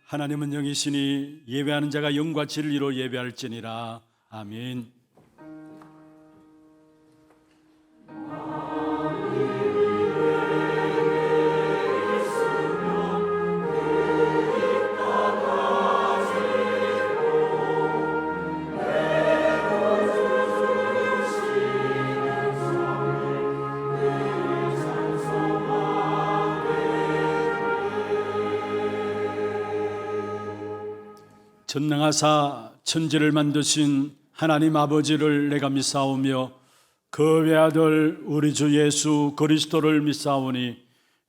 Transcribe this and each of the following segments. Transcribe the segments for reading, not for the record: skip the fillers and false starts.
하나님은 영이시니 예배하는 자가 영과 진리로 예배할지니라. 아멘. 전능하사 천지를 만드신 하나님 아버지를 내가 믿사오며 그 외아들 우리 주 예수 그리스도를 믿사오니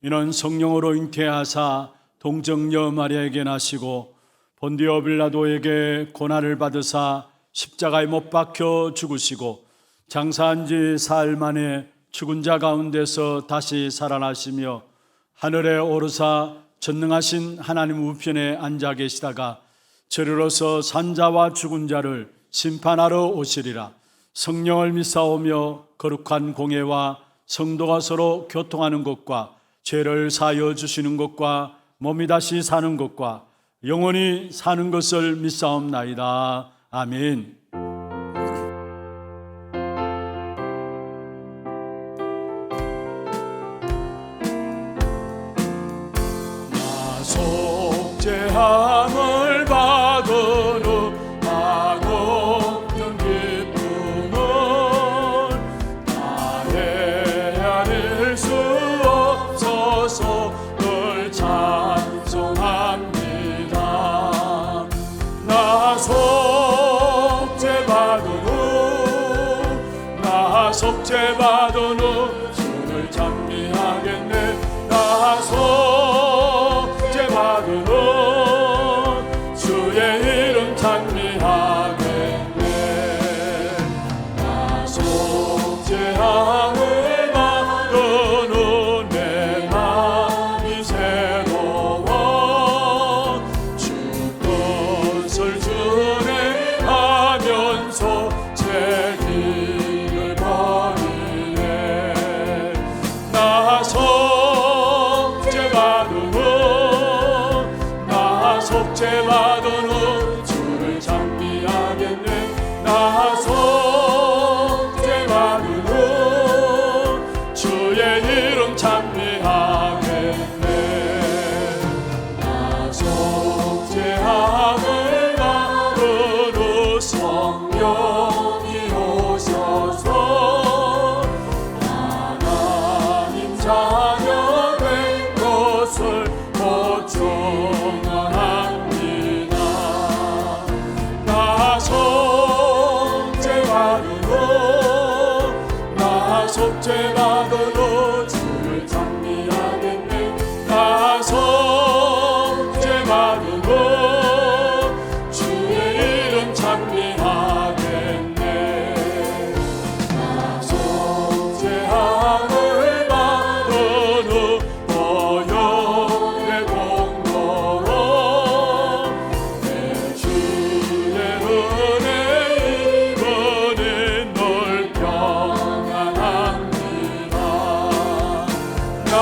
이는 성령으로 잉태하사 동정녀 마리아에게 나시고 본디오 빌라도에게 고난을 받으사 십자가에 못 박혀 죽으시고 장사한 지 사흘 만에 죽은 자 가운데서 다시 살아나시며 하늘에 오르사 전능하신 하나님 우편에 앉아 계시다가 저리로서 산자와 죽은 자를 심판하러 오시리라. 성령을 믿사오며 거룩한 공예와 성도가 서로 교통하는 것과 죄를 사하여 주시는 것과 몸이 다시 사는 것과 영원히 사는 것을 믿사옵나이다. 아멘. 나 속죄함을 받은 후 한없는 기쁨은 다 헤아릴 수 없어서 늘 찬송합니다. 나 속죄받은 후 주를 찬미하겠네. 나 속죄받은 후 주의 이름 찬미하겠네. 나 속죄함을 받은 후 내 맘이 새로워 주 것을 준행하면서 죄를 버리네. 나 속죄받은 후 주를 찬미하겠네. 나 속죄받은 후 주의 이름 찬미하겠네. 나 속죄함을 받은 후 성령이 오셔서 하나님 자녀 된 것을 보증합니다. 나 속죄받은 후 주를 찬미하겠네. 나 속죄받은 후 주의 이름 찬미하겠네. 나 속죄함을 받은 후 보혈의 공로로 내 주의 은혜 입으니 늘 평안합니다. 나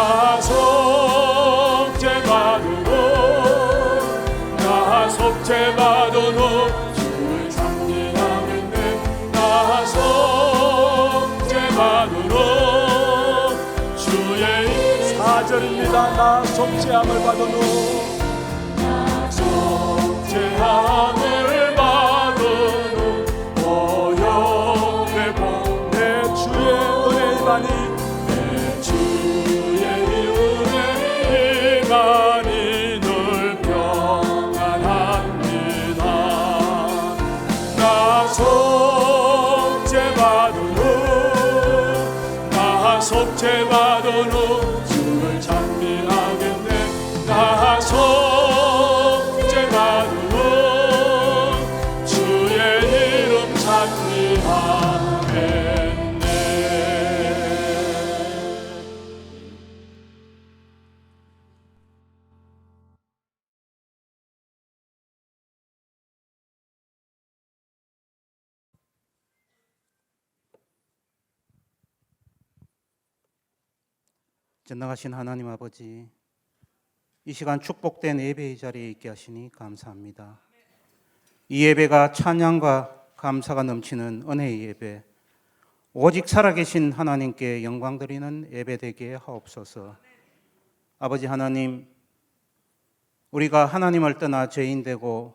속죄받은 후 주를 찬미하겠네. 나 속죄받은 후 주의 4절입니다. 나 속죄함을 받은 후 보혈의 복 내 주의 은혜 임하니 내 주의 은혜 임하니 늘 평안합니다. 나 속죄받은 후 주를 찬미하겠네. 나 속죄받은 후 주의 이름 찬미하겠네. 전능하신 하나님 아버지, 이 시간 축복된 예배의 자리에 있게 하시니 감사합니다. 이 예배가 찬양과 감사가 넘치는 은혜의 예배, 오직 살아계신 하나님께 영광 드리는 예배 되게 하옵소서. 아버지 하나님, 우리가 하나님을 떠나 죄인 되고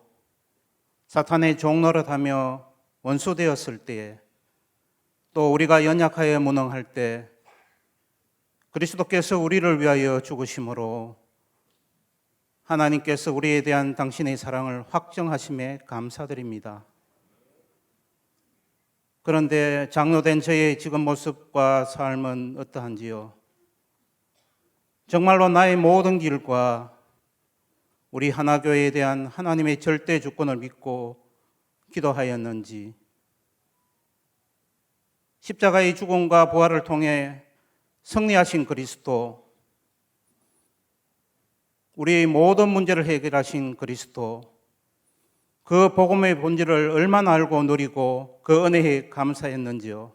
사탄의 종 노릇하며 원수 되었을 때에, 또 우리가 연약하여 무능할 때 그리스도께서 우리를 위하여 죽으심으로 하나님께서 우리에 대한 당신의 사랑을 확정하심에 감사드립니다. 그런데 장로된 저의 지금 모습과 삶은 어떠한지요? 정말로 나의 모든 길과 우리 하나교회에 대한 하나님의 절대 주권을 믿고 기도하였는지, 십자가의 죽음과 부활을 통해 승리하신 그리스도, 우리의 모든 문제를 해결하신 그리스도, 그 복음의 본질을 얼마나 알고 누리고 그 은혜에 감사했는지요.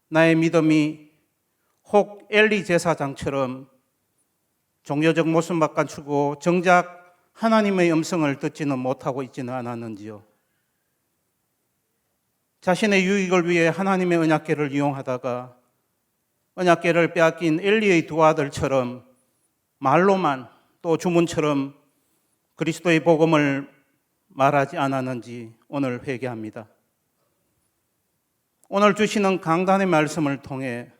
나의 믿음이 혹 엘리 제사장처럼 종교적 모습만 갖추고 정작 하나님의 음성을 듣지는 못하고 있지는 않았는지요. 자신의 유익을 위해 하나님의 언약궤를 이용하다가 언약궤를 빼앗긴 엘리의 두 아들처럼 말로만, 또 주문처럼 그리스도의 복음을 말하지 않았는지 오늘 회개합니다. 오늘 주시는 강단의 말씀을 통해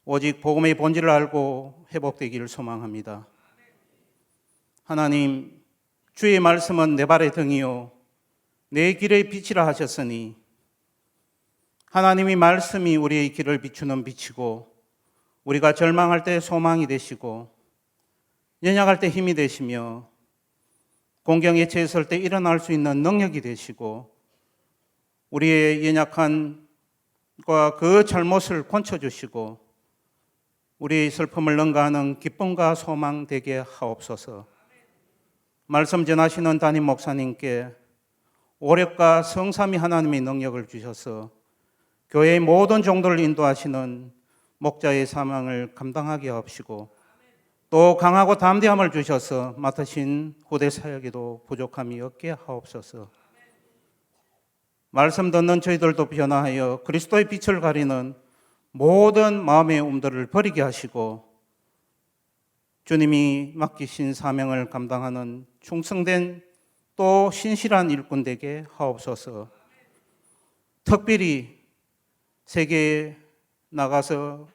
오직 복음의 본질을 알고 회복되기를 소망합니다. 하나님, 주의 말씀은 내 발의 등이요 내 길의 빛이라 하셨으니, 하나님의 말씀이 우리의 길을 비추는 빛이고, 우리가 절망할 때 소망이 되시고, 연약할 때 힘이 되시며, 공경에 처했을 때 일어날 수 있는 능력이 되시고, 우리의 연약함과 그 잘못을 고쳐주시고 우리의 슬픔을 능가하는 기쁨과 소망 되게 하옵소서. 말씀 전하시는 담임 목사님께 오력과 성삼위 하나님의 능력을 주셔서 교회의 모든 종들을 인도하시는 목자의 사명을 감당하게 하옵시고, 또 강하고 담대함을 주셔서 맡으신 후대 사역에도 부족함이 없게 하옵소서. 말씀 듣는 저희들도 변화하여 그리스도의 빛을 가리는 모든 마음의 움들을 버리게 하시고, 주님이 맡기신 사명을 감당하는 충성된 또 신실한 일꾼 되게 하옵소서. 특별히 세계에 나가서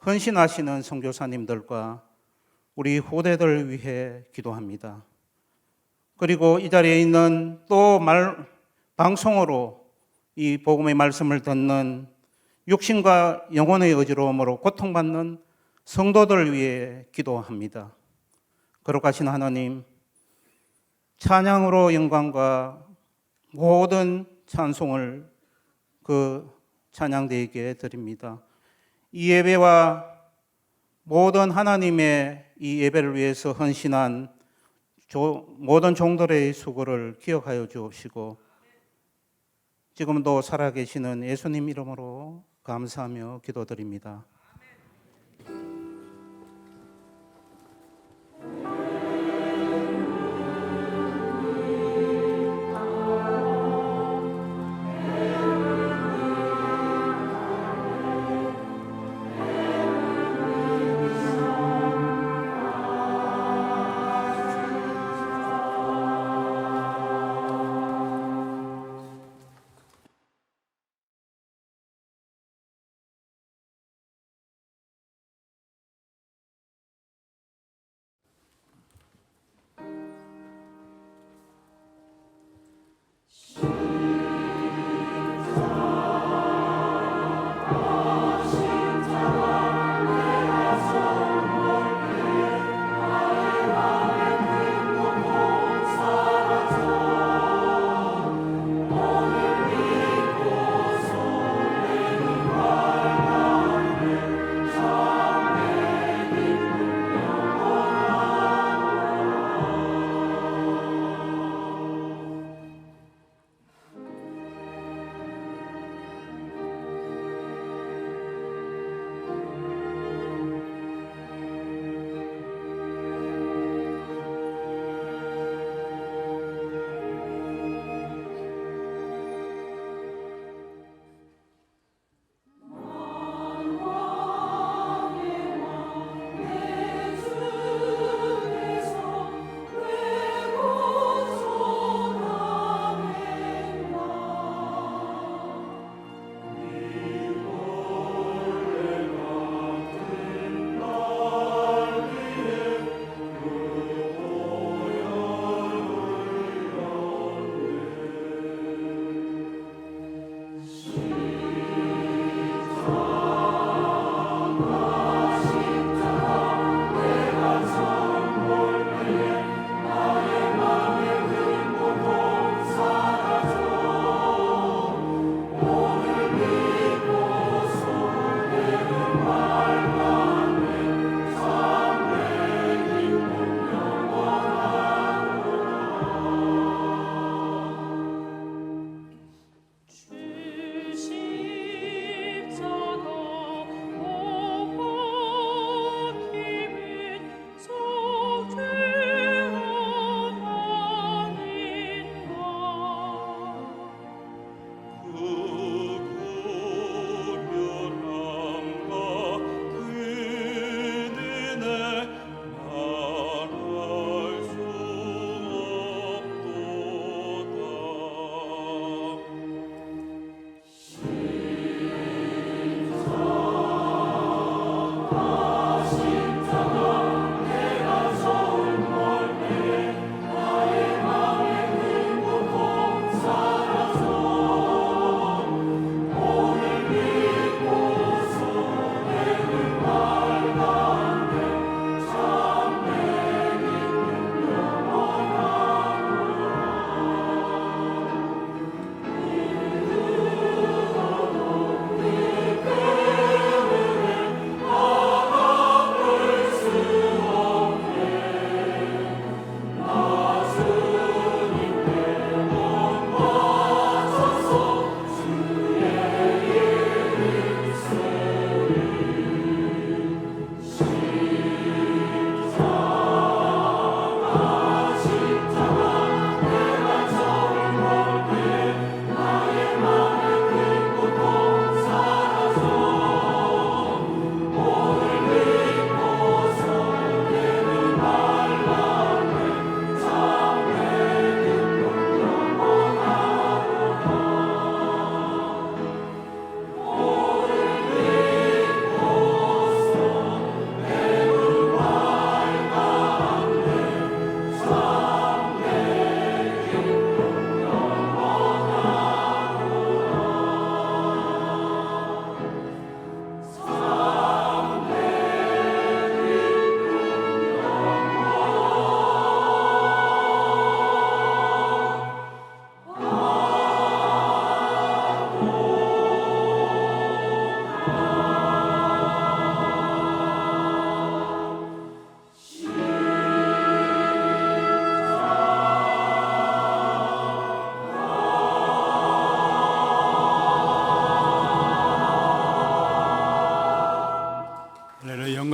헌신하시는 선교사님들과 우리 후대들을 위해 기도합니다. 그리고 이 자리에 있는 또 방송으로 이 복음의 말씀을 듣는 육신과 영혼의 어지러움으로 고통받는 성도들을 위해 기도합니다. 거룩하신 하나님, 찬양으로 영광과 모든 찬송을 그 찬양대에게 드립니다. 이 예배와 모든 하나님의 이 예배를 위해서 헌신한 모든 종들의 수고를 기억하여 주옵시고, 지금도 살아계시는 예수님 이름으로 감사하며 기도드립니다.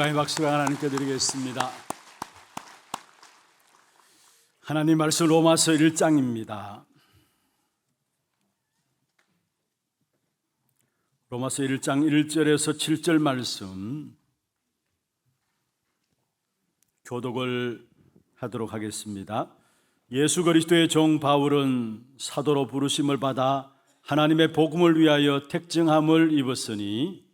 영광의 박수가 하나님께 드리겠습니다. 하나님 말씀 로마서 1장입니다. 로마서 1장 1절에서 7절 말씀 교독을 하도록 하겠습니다. 예수 그리스도의 종 바울은 사도로 부르심을 받아 하나님의 복음을 위하여 택정함을 입었으니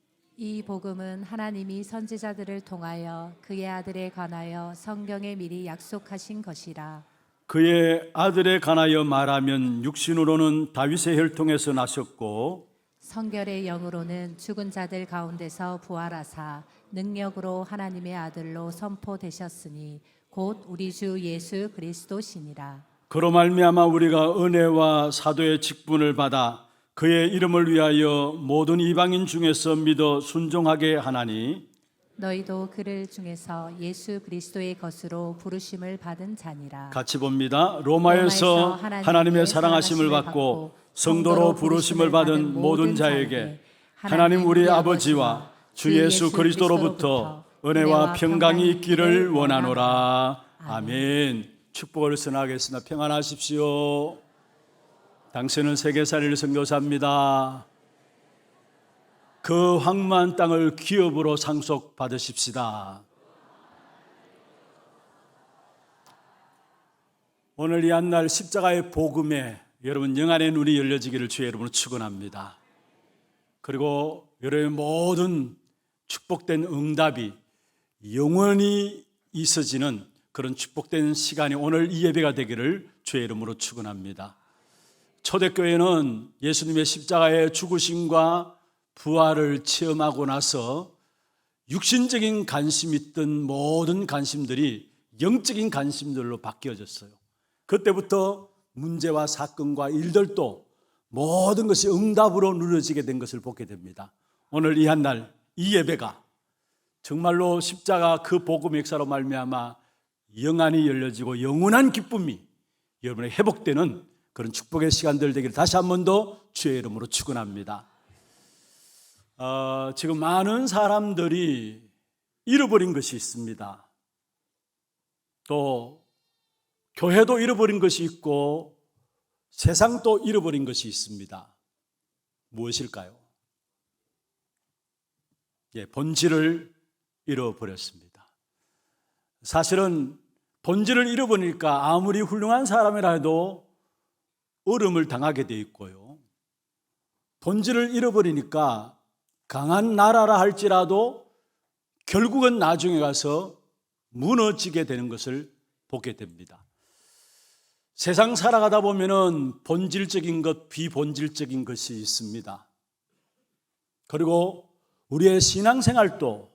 이 복음은 하나님이 선지자들을 통하여 그의 아들에 관하여 성경에 미리 약속하신 것이라. 그의 아들에 관하여 말하면 육신으로는 다윗의 혈통에서 나셨고 성결의 영으로는 죽은 자들 가운데서 부활하사 능력으로 하나님의 아들로 선포되셨으니 곧 우리 주 예수 그리스도시니라. 그로 말미암아 우리가 은혜와 사도의 직분을 받아 그의 이름을 위하여 모든 이방인 중에서 믿어 순종하게 하나니 너희도 그를 중에서 예수 그리스도의 것으로 부르심을 받은 자니라. 같이 봅니다. 로마에서 하나님의 사랑하심을 받고 성도로 부르심을 받은 모든 자에게 하나님 우리 아버지와 주 예수 그리스도로부터 은혜와 평강이 있기를 원하노라. 아멘. 축복을 선하겠습니다. 평안하십시오. 당신은 세계살이를 선교사입니다. 그 황무한 땅을 기업으로 상속받으십시다. 오늘 이 한날 십자가의 복음에 여러분 영안의 눈이 열려지기를 주의 이름으로 축원합니다. 그리고 여러분의 모든 축복된 응답이 영원히 있어지는 그런 축복된 시간이 오늘 이 예배가 되기를 주의 이름으로 축원합니다. 초대교회는 예수님의 십자가의 죽으심과 부활을 체험하고 나서 육신적인 관심이 있던 모든 관심들이 영적인 관심들로 바뀌어졌어요. 그때부터 문제와 사건과 일들도 모든 것이 응답으로 누려지게 된 것을 보게 됩니다. 오늘 이 한날 이 예배가 정말로 십자가 그 복음 역사로 말미암아 영안이 열려지고 영원한 기쁨이 여러분의 회복되는 그런 축복의 시간들 되기를 다시 한 번 더 주의 이름으로 축원합니다. 지금 많은 사람들이 잃어버린 것이 있습니다. 또 교회도 잃어버린 것이 있고 세상도 잃어버린 것이 있습니다. 무엇일까요? 본질을 잃어버렸습니다. 사실은 본질을 잃어버리니까 아무리 훌륭한 사람이라 해도 어려움을 당하게 돼 있고요. 본질을 잃어버리니까 강한 나라라 할지라도 결국은 나중에 가서 무너지게 되는 것을 보게 됩니다. 세상 살아가다 보면은 본질적인 것, 비본질적인 것이 있습니다. 그리고 우리의 신앙생활도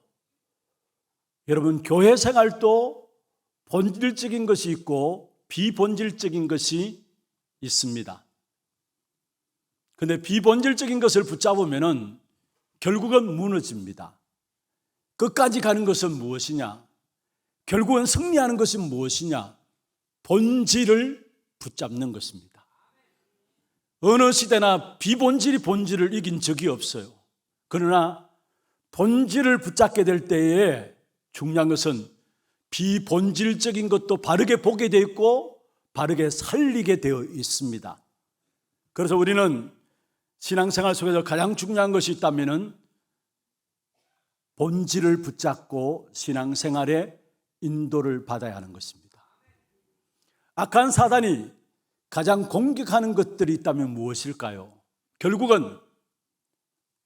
여러분 교회 생활도 본질적인 것이 있고 비본질적인 것이 있습니다. 그런데 비본질적인 것을 붙잡으면은 결국은 무너집니다. 끝까지 가는 것은 무엇이냐? 결국은 승리하는 것은 무엇이냐? 본질을 붙잡는 것입니다. 어느 시대나 비본질이 본질을 이긴 적이 없어요. 그러나 본질을 붙잡게 될 때에 중요한 것은 비본질적인 것도 바르게 보게 되어 있고 바르게 살리게 되어 있습니다. 그래서 우리는 신앙생활 속에서 가장 중요한 것이 있다면 본질을 붙잡고 신앙생활에 인도를 받아야 하는 것입니다. 악한 사단이 가장 공격하는 것들이 있다면 무엇일까요? 결국은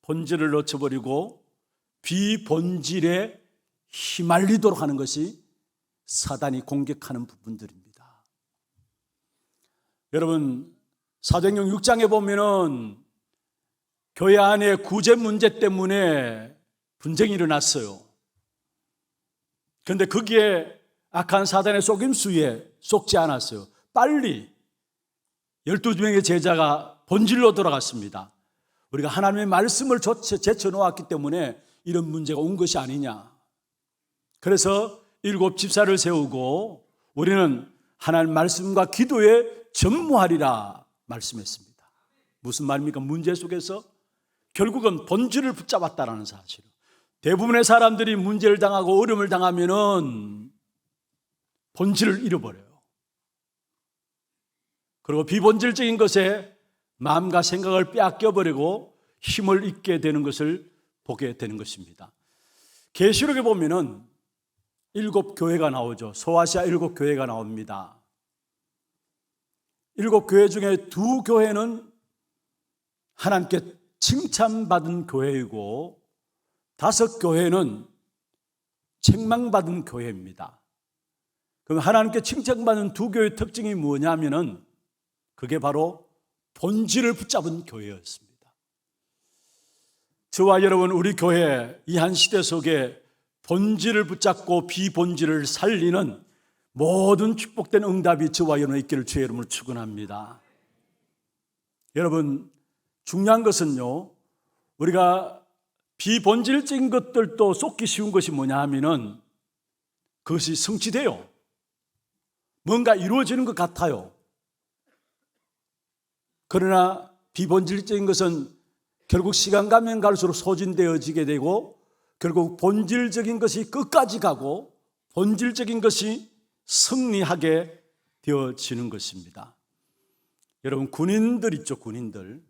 본질을 놓쳐버리고 비본질에 휘말리도록 하는 것이 사단이 공격하는 부분들입니다. 여러분 사도행전 6장에 보면은 교회 안에 구제 문제 때문에 분쟁이 일어났어요. 그런데 거기에 악한 사단의 속임수에 속지 않았어요. 빨리 12명의 제자가 본질로 돌아갔습니다. 우리가 하나님의 말씀을 제쳐놓았기 때문에 이런 문제가 온 것이 아니냐. 그래서 7 집사를 세우고 우리는 하나님 말씀과 기도에 전무하리라 말씀했습니다. 무슨 말입니까? 문제 속에서 결국은 본질을 붙잡았다라는 사실. 대부분의 사람들이 문제를 당하고 어려움을 당하면은 본질을 잃어버려요. 그리고 비본질적인 것에 마음과 생각을 빼앗겨버리고 힘을 잃게 되는 것을 보게 되는 것입니다. 계시록에 보면은 7교회가 나오죠. 소아시아 7교회가 나옵니다. 7교회 중에 2교회는 하나님께 칭찬받은 교회이고 5교회는 책망받은 교회입니다. 그럼 하나님께 칭찬받는 2교회의 특징이 뭐냐면은 그게 바로 본질을 붙잡은 교회였습니다. 저와 여러분, 우리 교회 이 한 시대 속에 본질을 붙잡고 비본질을 살리는 모든 축복된 응답이 저와 여러분의 있기를 주의 이름으로 축원합니다. 여러분, 중요한 것은요, 우리가 비본질적인 것들도 쏟기 쉬운 것이 뭐냐 하면은 그것이 성취돼요. 뭔가 이루어지는 것 같아요. 그러나 비본질적인 것은 결국 시간 가면 갈수록 소진되어지게 되고 결국 본질적인 것이 끝까지 가고 본질적인 것이 승리하게 되어지는 것입니다. 여러분, 군인들 있죠, 군인들.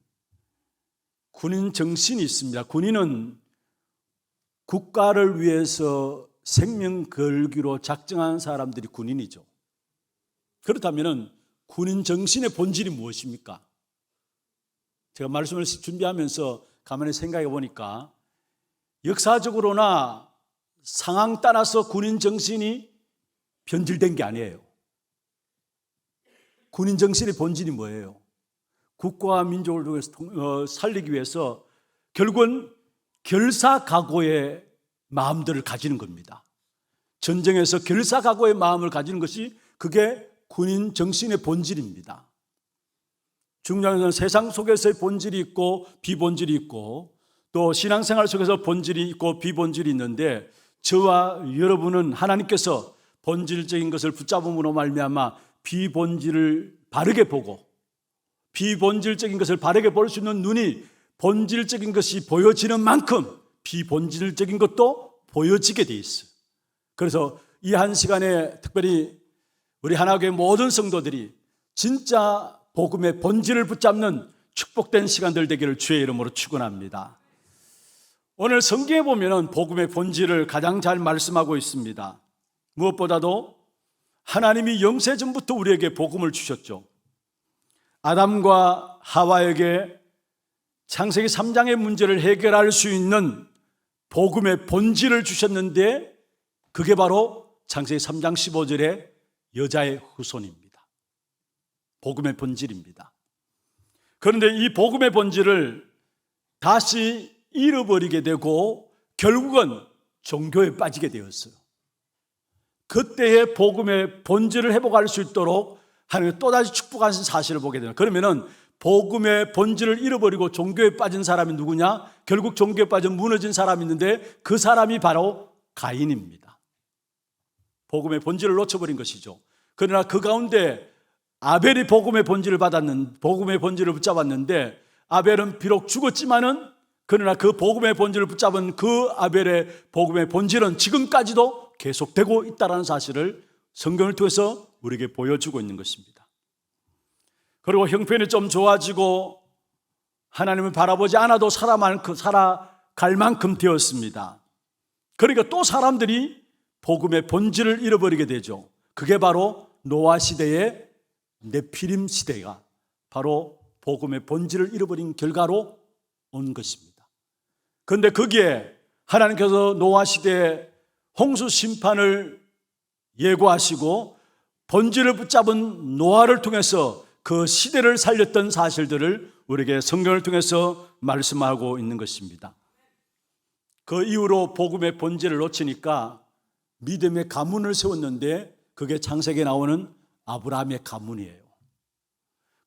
군인 정신이 있습니다. 군인은 국가를 위해서 생명 걸기로 작정한 사람들이 군인이죠. 그렇다면 군인 정신의 본질이 무엇입니까? 제가 말씀을 준비하면서 가만히 생각해 보니까 역사적으로나 상황 따라서 군인 정신이 변질된 게 아니에요. 군인 정신의 본질이 뭐예요? 국가와 민족을 통해서 살리기 위해서 결국은 결사각오의 마음들을 가지는 겁니다. 전쟁에서 결사각오의 마음을 가지는 것이 그게 군인 정신의 본질입니다. 중요한 것은 세상 속에서의 본질이 있고 비본질이 있고 또 신앙생활 속에서 본질이 있고 비본질이 있는데 저와 여러분은 하나님께서 본질적인 것을 붙잡음으로 말미암아 비본질을 바르게 보고 비본질적인 것을 바르게 볼 수 있는 눈이 본질적인 것이 보여지는 만큼 비본질적인 것도 보여지게 돼 있어요. 그래서 이 한 시간에 특별히 우리 하나교회 모든 성도들이 진짜 복음의 본질을 붙잡는 축복된 시간들 되기를 주의 이름으로 축원합니다. 오늘 성경에 보면 복음의 본질을 가장 잘 말씀하고 있습니다. 무엇보다도 하나님이 영세전부터 우리에게 복음을 주셨죠. 아담과 하와에게 창세기 3장의 문제를 해결할 수 있는 복음의 본질을 주셨는데 그게 바로 창세기 3장 15절의 여자의 후손입니다. 복음의 본질입니다. 그런데 이 복음의 본질을 다시 잃어버리게 되고 결국은 종교에 빠지게 되었어요. 그때의 복음의 본질을 회복할 수 있도록 하나님이 또다시 축복하신 사실을 보게 되는. 그러면은 복음의 본질을 잃어버리고 종교에 빠진 사람이 누구냐? 결국 종교에 빠져 무너진 사람이 있는데 그 사람이 바로 가인입니다. 복음의 본질을 놓쳐버린 것이죠. 그러나 그 가운데 아벨이 복음의 본질을 복음의 본질을 붙잡았는데 아벨은 비록 죽었지만은 그러나 그 복음의 본질을 붙잡은 그 아벨의 복음의 본질은 지금까지도 계속되고 있다는 사실을 성경을 통해서 우리에게 보여주고 있는 것입니다. 그리고 형편이 좀 좋아지고 하나님을 바라보지 않아도 살아갈 만큼 되었습니다. 그러니까 또 사람들이 복음의 본질을 잃어버리게 되죠. 그게 바로 노아 시대의 네피림 시대가 바로 복음의 본질을 잃어버린 결과로 온 것입니다. 그런데 거기에 하나님께서 노아 시대에 홍수 심판을 예고하시고 본질을 붙잡은 노아를 통해서 그 시대를 살렸던 사실들을 우리에게 성경을 통해서 말씀하고 있는 것입니다. 그 이후로 복음의 본질을 놓치니까 믿음의 가문을 세웠는데 그게 창세기에 나오는 아브라함의 가문이에요.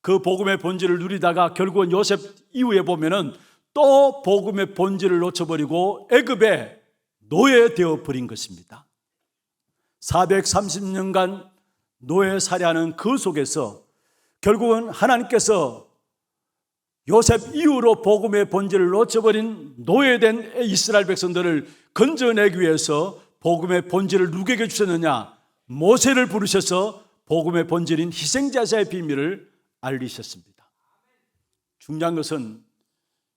그 복음의 본질을 누리다가 결국은 요셉 이후에 보면은 또 복음의 본질을 놓쳐버리고 애굽에 노예되어 버린 것입니다. 430년간 노예 살이하는 그 속에서 결국은 하나님께서 요셉 이후로 복음의 본질을 놓쳐버린 노예된 이스라엘 백성들을 건져내기 위해서 복음의 본질을 누구에게 주셨느냐? 모세를 부르셔서 복음의 본질인 희생제사의 비밀을 알리셨습니다. 중요한 것은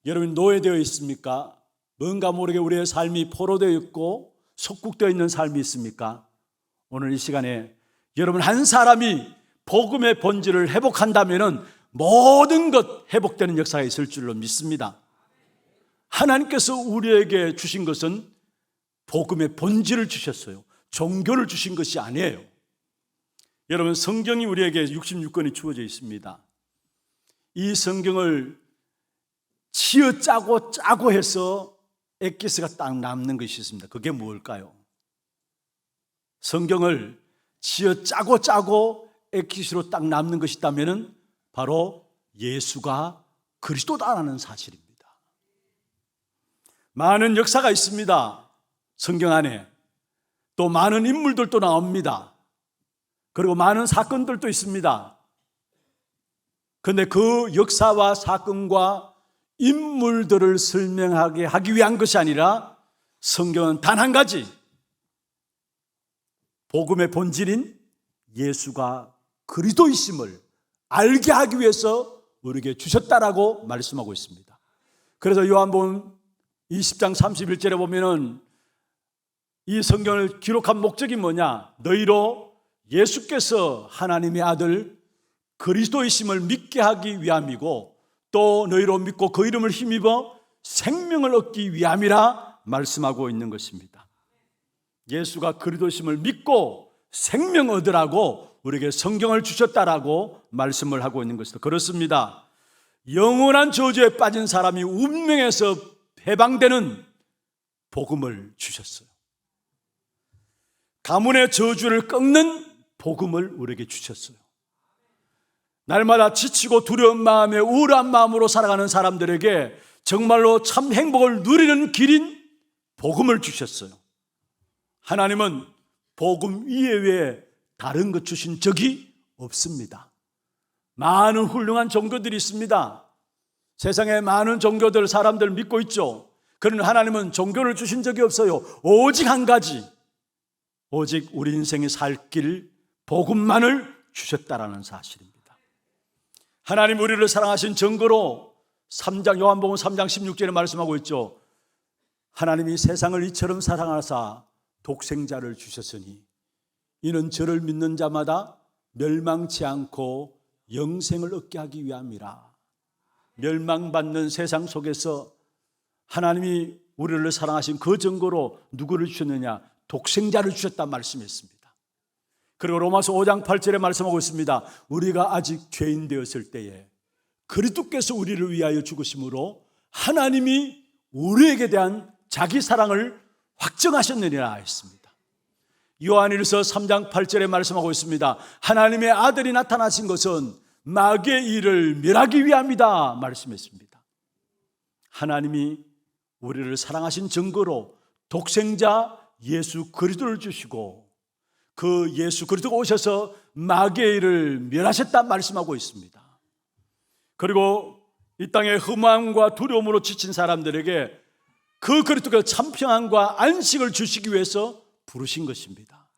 여러분 노예되어 있습니까? 뭔가 모르게 우리의 삶이 포로되어 있고 속국되어 있는 삶이 있습니까? 오늘 이 시간에 여러분 한 사람이 복음의 본질을 회복한다면 모든 것 회복되는 역사가 있을 줄로 믿습니다. 하나님께서 우리에게 주신 것은 복음의 본질을 주셨어요. 종교를 주신 것이 아니에요. 여러분 성경이 우리에게 66권이 주어져 있습니다. 이 성경을 치어 짜고 해서 엑기스가 딱 남는 것이 있습니다. 그게 무엇일까요? 성경을 치어 짜고 엑기스로 딱 남는 것이 있다면 바로 예수가 그리스도다라는 사실입니다. 많은 역사가 있습니다. 성경 안에 또 많은 인물들도 나옵니다. 그리고 많은 사건들도 있습니다. 그런데 그 역사와 사건과 인물들을 설명하게 하기 위한 것이 아니라 성경은 단 한 가지, 복음의 본질인 예수가 그리스도이심을 알게 하기 위해서 우리에게 주셨다라고 말씀하고 있습니다. 그래서 요한복음 20장 31절에 보면은 이 성경을 기록한 목적이 뭐냐? 너희로 예수께서 하나님의 아들 그리스도이심을 믿게 하기 위함이고 또 너희로 믿고 그 이름을 힘입어 생명을 얻기 위함이라 말씀하고 있는 것입니다. 예수가 그리스도이심을 믿고 생명 얻으라고 우리에게 성경을 주셨다라고 말씀을 하고 있는 것입니다. 그렇습니다. 영원한 저주에 빠진 사람이 운명에서 해방되는 복음을 주셨어요. 가문의 저주를 꺾는 복음을 우리에게 주셨어요. 날마다 지치고 두려운 마음에 우울한 마음으로 살아가는 사람들에게 정말로 참 행복을 누리는 길인 복음을 주셨어요. 하나님은 복음 이외에 다른 것 주신 적이 없습니다. 많은 훌륭한 종교들이 있습니다. 세상에 많은 종교들 사람들 믿고 있죠. 그러나 하나님은 종교를 주신 적이 없어요. 오직 한 가지, 오직 우리 인생이 살 길 복음만을 주셨다라는 사실입니다. 하나님 우리를 사랑하신 증거로 요한복음 3장 16절에 말씀하고 있죠. 하나님이 세상을 이처럼 사랑하사 독생자를 주셨으니 이는 저를 믿는 자마다 멸망치 않고 영생을 얻게 하기 위함이라. 멸망받는 세상 속에서 하나님이 우리를 사랑하신 그 증거로 누구를 주셨느냐? 독생자를 주셨다 말씀했습니다. 그리고 로마서 5장 8절에 말씀하고 있습니다. 우리가 아직 죄인 되었을 때에 그리스도께서 우리를 위하여 죽으심으로 하나님이 우리에게 대한 자기 사랑을 확정하셨느니라 했습니다. 요한일서 3장 8절에 말씀하고 있습니다. 하나님의 아들이 나타나신 것은 마귀의 일을 멸하기 위함이다 말씀했습니다. 하나님이 우리를 사랑하신 증거로 독생자 예수 그리스도를 주시고 그 예수 그리스도가 오셔서 마귀의 일을 멸하셨다 말씀하고 있습니다. 그리고 이 땅의 흠함과 두려움으로 지친 사람들에게 그 그리스도가 참 평안과 안식을 주시기 위해서 부르신 것입니다.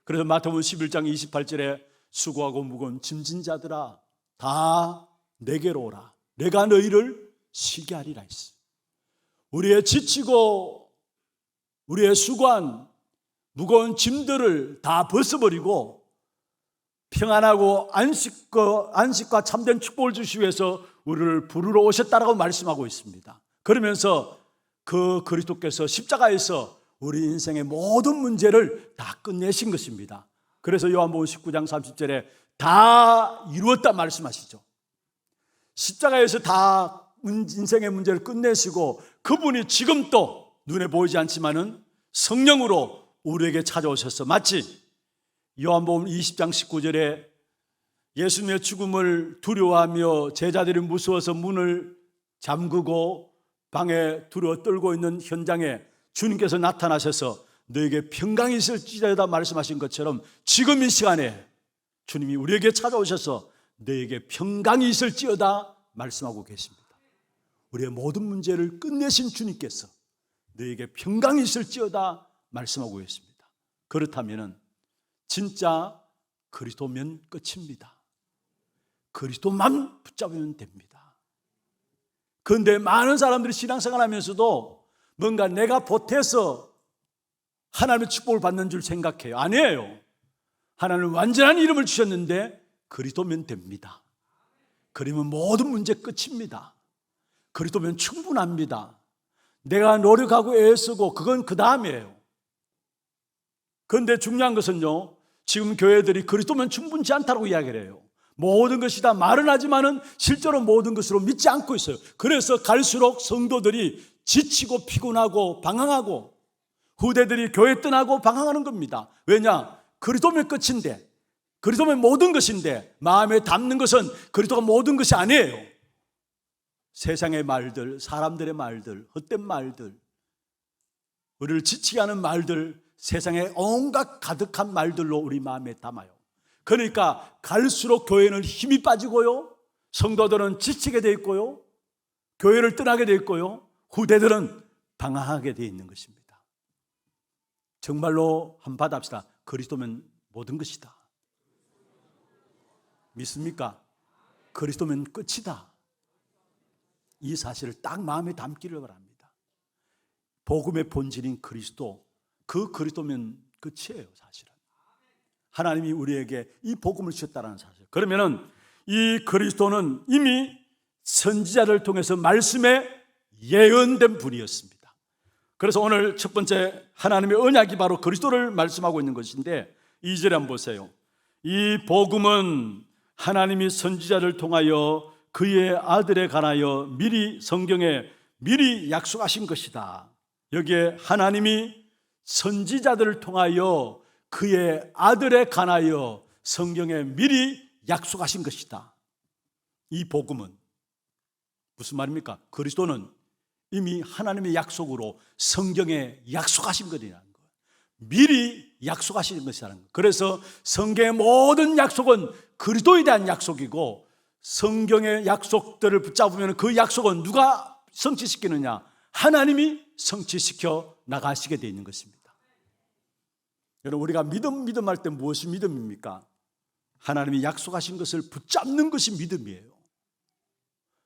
그래서 마태복음 11장 28절에 수고하고 무거운 짐진 자들아 다 내게로 오라. 내가 너희를 쉬게 하리라 했어요. 우리의 지치고 우리의 수고한 무거운 짐들을 다 벗어버리고 평안하고 안식과 참된 축복을 주시기 위해서 우리를 부르러 오셨다라고 말씀하고 있습니다. 그러면서 그 그리스도께서 십자가에서 우리 인생의 모든 문제를 다 끝내신 것입니다. 그래서 요한복음 19장 30절에 다 이루었다 말씀하시죠. 십자가에서 다 인생의 문제를 끝내시고 그분이 지금 또 눈에 보이지 않지만은 성령으로 우리에게 찾아오셔서 마치 요한복음 20장 19절에 예수님의 죽음을 두려워하며 제자들이 무서워서 문을 잠그고 방에 두려워 떨고 있는 현장에 주님께서 나타나셔서 너에게 평강이 있을지어다 말씀하신 것처럼 지금 이 시간에 주님이 우리에게 찾아오셔서 너에게 평강이 있을지어다 말씀하고 계십니다. 우리의 모든 문제를 끝내신 주님께서 너에게 평강이 있을지어다 말씀하고 있습니다. 그렇다면 진짜 그리스도면 끝입니다. 그리스도만 붙잡으면 됩니다. 그런데 많은 사람들이 신앙생활 하면서도 뭔가 내가 보태서 하나님의 축복을 받는 줄 생각해요. 아니에요. 하나님은 완전한 이름을 주셨는데 그리스도면 됩니다. 그러면 모든 문제 끝입니다. 그리스도면 충분합니다. 내가 노력하고 애쓰고 그건 그 다음이에요. 그런데 중요한 것은요, 지금 교회들이 그리스도면 충분치 않다고 이야기를 해요. 모든 것이 다 말은 하지만은 실제로 모든 것으로 믿지 않고 있어요. 그래서 갈수록 성도들이 지치고 피곤하고 방황하고 후대들이 교회 떠나고 방황하는 겁니다. 왜냐? 그리스도면 끝인데, 그리스도면 모든 것인데 마음에 담는 것은 그리스도가 모든 것이 아니에요. 세상의 말들, 사람들의 말들, 헛된 말들, 우리를 지치게 하는 말들, 세상에 온갖 가득한 말들로 우리 마음에 담아요. 그러니까 갈수록 교회는 힘이 빠지고요, 성도들은 지치게 돼 있고요, 교회를 떠나게 돼 있고요, 후대들은 방황하게 돼 있는 것입니다. 정말로 한번 받아봅시다. 그리스도면 모든 것이다. 믿습니까? 그리스도면 끝이다. 이 사실을 딱 마음에 담기를 바랍니다. 복음의 본질인 그리스도, 그 그리스도면 끝이에요. 사실은 하나님이 우리에게 이 복음을 주셨다는 사실. 그러면은 이 그리스도는 이미 선지자를 통해서 말씀에 예언된 분이었습니다. 그래서 오늘 첫 번째 하나님의 언약이 바로 그리스도를 말씀하고 있는 것인데 2절에 한번 보세요. 이 복음은 하나님이 선지자를 통하여 그의 아들에 관하여 미리 성경에 미리 약속하신 것이다. 여기에 하나님이 선지자들을 통하여 그의 아들에 관하여 성경에 미리 약속하신 것이다. 이 복음은 무슨 말입니까? 그리스도는 이미 하나님의 약속으로 성경에 약속하신 것이라는 거예요. 미리 약속하신 것이라는 거예요. 그래서 성경의 모든 약속은 그리스도에 대한 약속이고, 성경의 약속들을 붙잡으면 그 약속은 누가 성취시키느냐? 하나님이 성취시켜 나가시게 되어 있는 것입니다. 여러분, 우리가 믿음 할 때 무엇이 믿음입니까? 하나님이 약속하신 것을 붙잡는 것이 믿음이에요.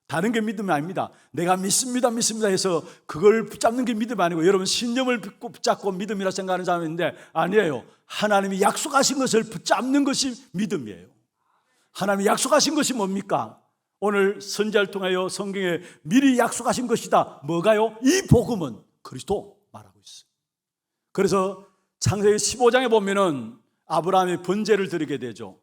다른 게 믿음이 아닙니다. 내가 믿습니다 해서 그걸 붙잡는 게 믿음이 아니고, 여러분 신념을 붙잡고 믿음이라 생각하는 사람이 있는데 아니에요. 하나님이 약속하신 것을 붙잡는 것이 믿음이에요. 하나님이 약속하신 것이 뭡니까? 오늘 선지자를 통하여 성경에 미리 약속하신 것이다. 뭐가요? 이 복음은 그리스도 말하고 있어요. 그래서 창세기 15장에 보면은 아브라함이 번제를 드리게 되죠.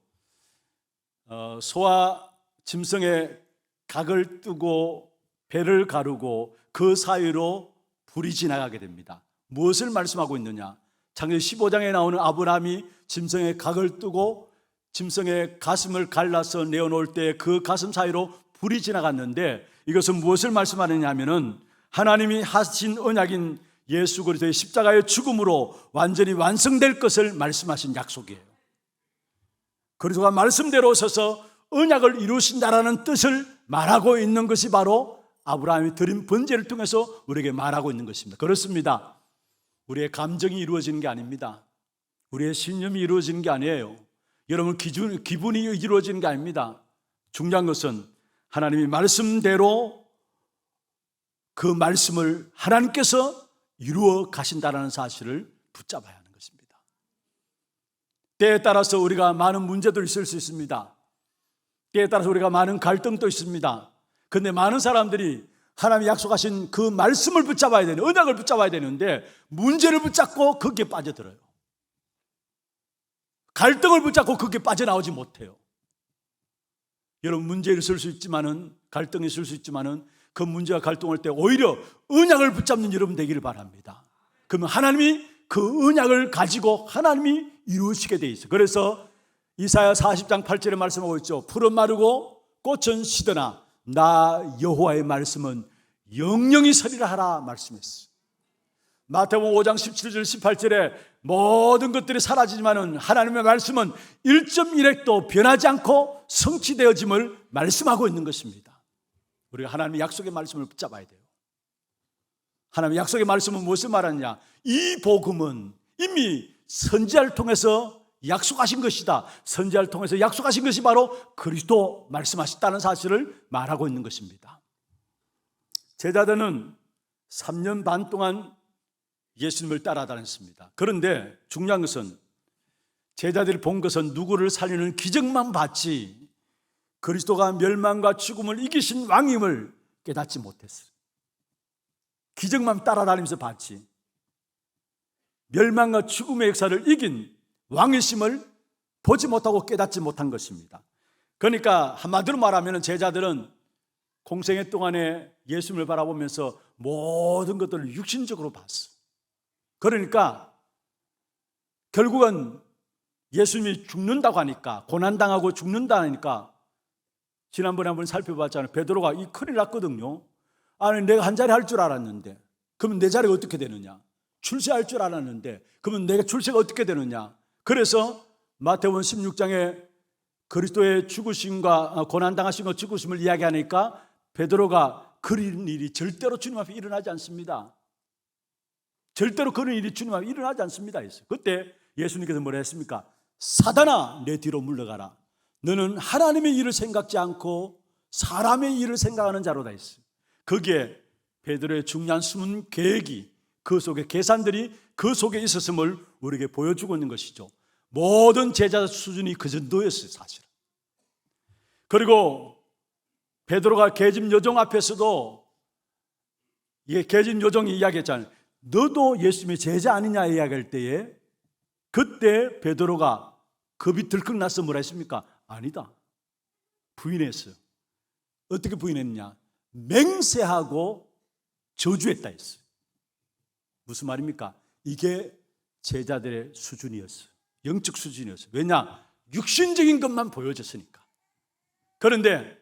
소와 짐승의 각을 뜨고 배를 가르고 그 사이로 불이 지나가게 됩니다. 무엇을 말씀하고 있느냐? 창세기 15장에 나오는 아브라함이 짐승의 각을 뜨고 짐승의 가슴을 갈라서 내어놓을 때 그 가슴 사이로 불이 지나갔는데, 이것은 무엇을 말씀하느냐 하면은 하나님이 하신 언약인 예수 그리스도의 십자가의 죽음으로 완전히 완성될 것을 말씀하신 약속이에요. 그리스도가 말씀대로 서서 언약을 이루신다라는 뜻을 말하고 있는 것이 바로 아브라함이 드린 번제를 통해서 우리에게 말하고 있는 것입니다. 그렇습니다. 우리의 감정이 이루어지는 게 아닙니다. 우리의 신념이 이루어지는 게 아니에요. 여러분 기분이 이루어지는 게 아닙니다. 중요한 것은 하나님이 말씀대로 그 말씀을 하나님께서 이루어 가신다는 사실을 붙잡아야 하는 것입니다. 때에 따라서 우리가 많은 문제도 있을 수 있습니다. 때에 따라서 우리가 많은 갈등도 있습니다. 그런데 많은 사람들이 하나님이 약속하신 그 말씀을 붙잡아야 되는, 언약을 붙잡아야 되는데 문제를 붙잡고 거기에 빠져들어요. 갈등을 붙잡고 거기에 빠져나오지 못해요. 여러분, 문제가 있을 수 있지만은, 갈등이 있을 수 있지만은 그 문제와 갈등할 때 오히려 언약을 붙잡는 여러분 되기를 바랍니다. 그러면 하나님이 그 언약을 가지고 하나님이 이루시게 돼 있어요. 그래서 이사야 40장 8절에 말씀하고 있죠. 풀은 마르고 꽃은 시드나 나 여호와의 말씀은 영영이 서리라 하라 말씀했어요. 마태복음 5장 17절 18절에 모든 것들이 사라지지만은 하나님의 말씀은 1.1획도 변하지 않고 성취되어짐을 말씀하고 있는 것입니다. 우리가 하나님의 약속의 말씀을 붙잡아야 돼요. 하나님의 약속의 말씀은 무엇을 말하느냐? 이 복음은 이미 선지자를 통해서 약속하신 것이다. 선지자를 통해서 약속하신 것이 바로 그리스도 말씀하셨다는 사실을 말하고 있는 것입니다. 제자들은 3년 반 동안 예수님을 따라다녔습니다. 그런데 중요한 것은 제자들이 본 것은 누구를 살리는 기적만 봤지 그리스도가 멸망과 죽음을 이기신 왕임을 깨닫지 못했어요. 기적만 따라다니면서 봤지 멸망과 죽음의 역사를 이긴 왕이심을 보지 못하고 깨닫지 못한 것입니다. 그러니까 한마디로 말하면 제자들은 공생애 동안에 예수님을 바라보면서 모든 것들을 육신적으로 봤어. 그러니까 결국은 예수님이 죽는다고 하니까, 고난당하고 죽는다 하니까, 지난번에 한번 살펴봤잖아요. 베드로가 이 큰일 났거든요. 아니 내가 한 자리 할 줄 알았는데 그러면 내 자리가 어떻게 되느냐? 출세할 줄 알았는데 그러면 내가 출세가 어떻게 되느냐? 그래서 마태복음 16장에 그리스도의 죽으심과 고난당하심과 죽으심을 이야기하니까 베드로가 그런 일이 절대로 주님 앞에 일어나지 않습니다. 절대로 그런 일이 주님 앞에 일어나지 않습니다 했어요. 그때 예수님께서 뭐라 했습니까? 사단아 내 뒤로 물러가라. 너는 하나님의 일을 생각지 않고 사람의 일을 생각하는 자로다 했어요. 거기에 베드로의 중요한 숨은 계획이, 그 속에 계산들이 그 속에 있었음을 우리에게 보여주고 있는 것이죠. 모든 제자 수준이 그 정도였어요 사실은. 그리고 베드로가 계집 요정 앞에서도 이게 계집 요정이 이야기했잖아요. 너도 예수님의 제자 아니냐 이야기할 때에 그때 베드로가 겁이 들컥 나서 뭐라 했습니까? 아니다. 부인했어요. 어떻게 부인했냐? 맹세하고 저주했다 했어요. 무슨 말입니까? 이게 제자들의 수준이었어요. 영적 수준이었어요. 왜냐? 육신적인 것만 보여줬으니까. 그런데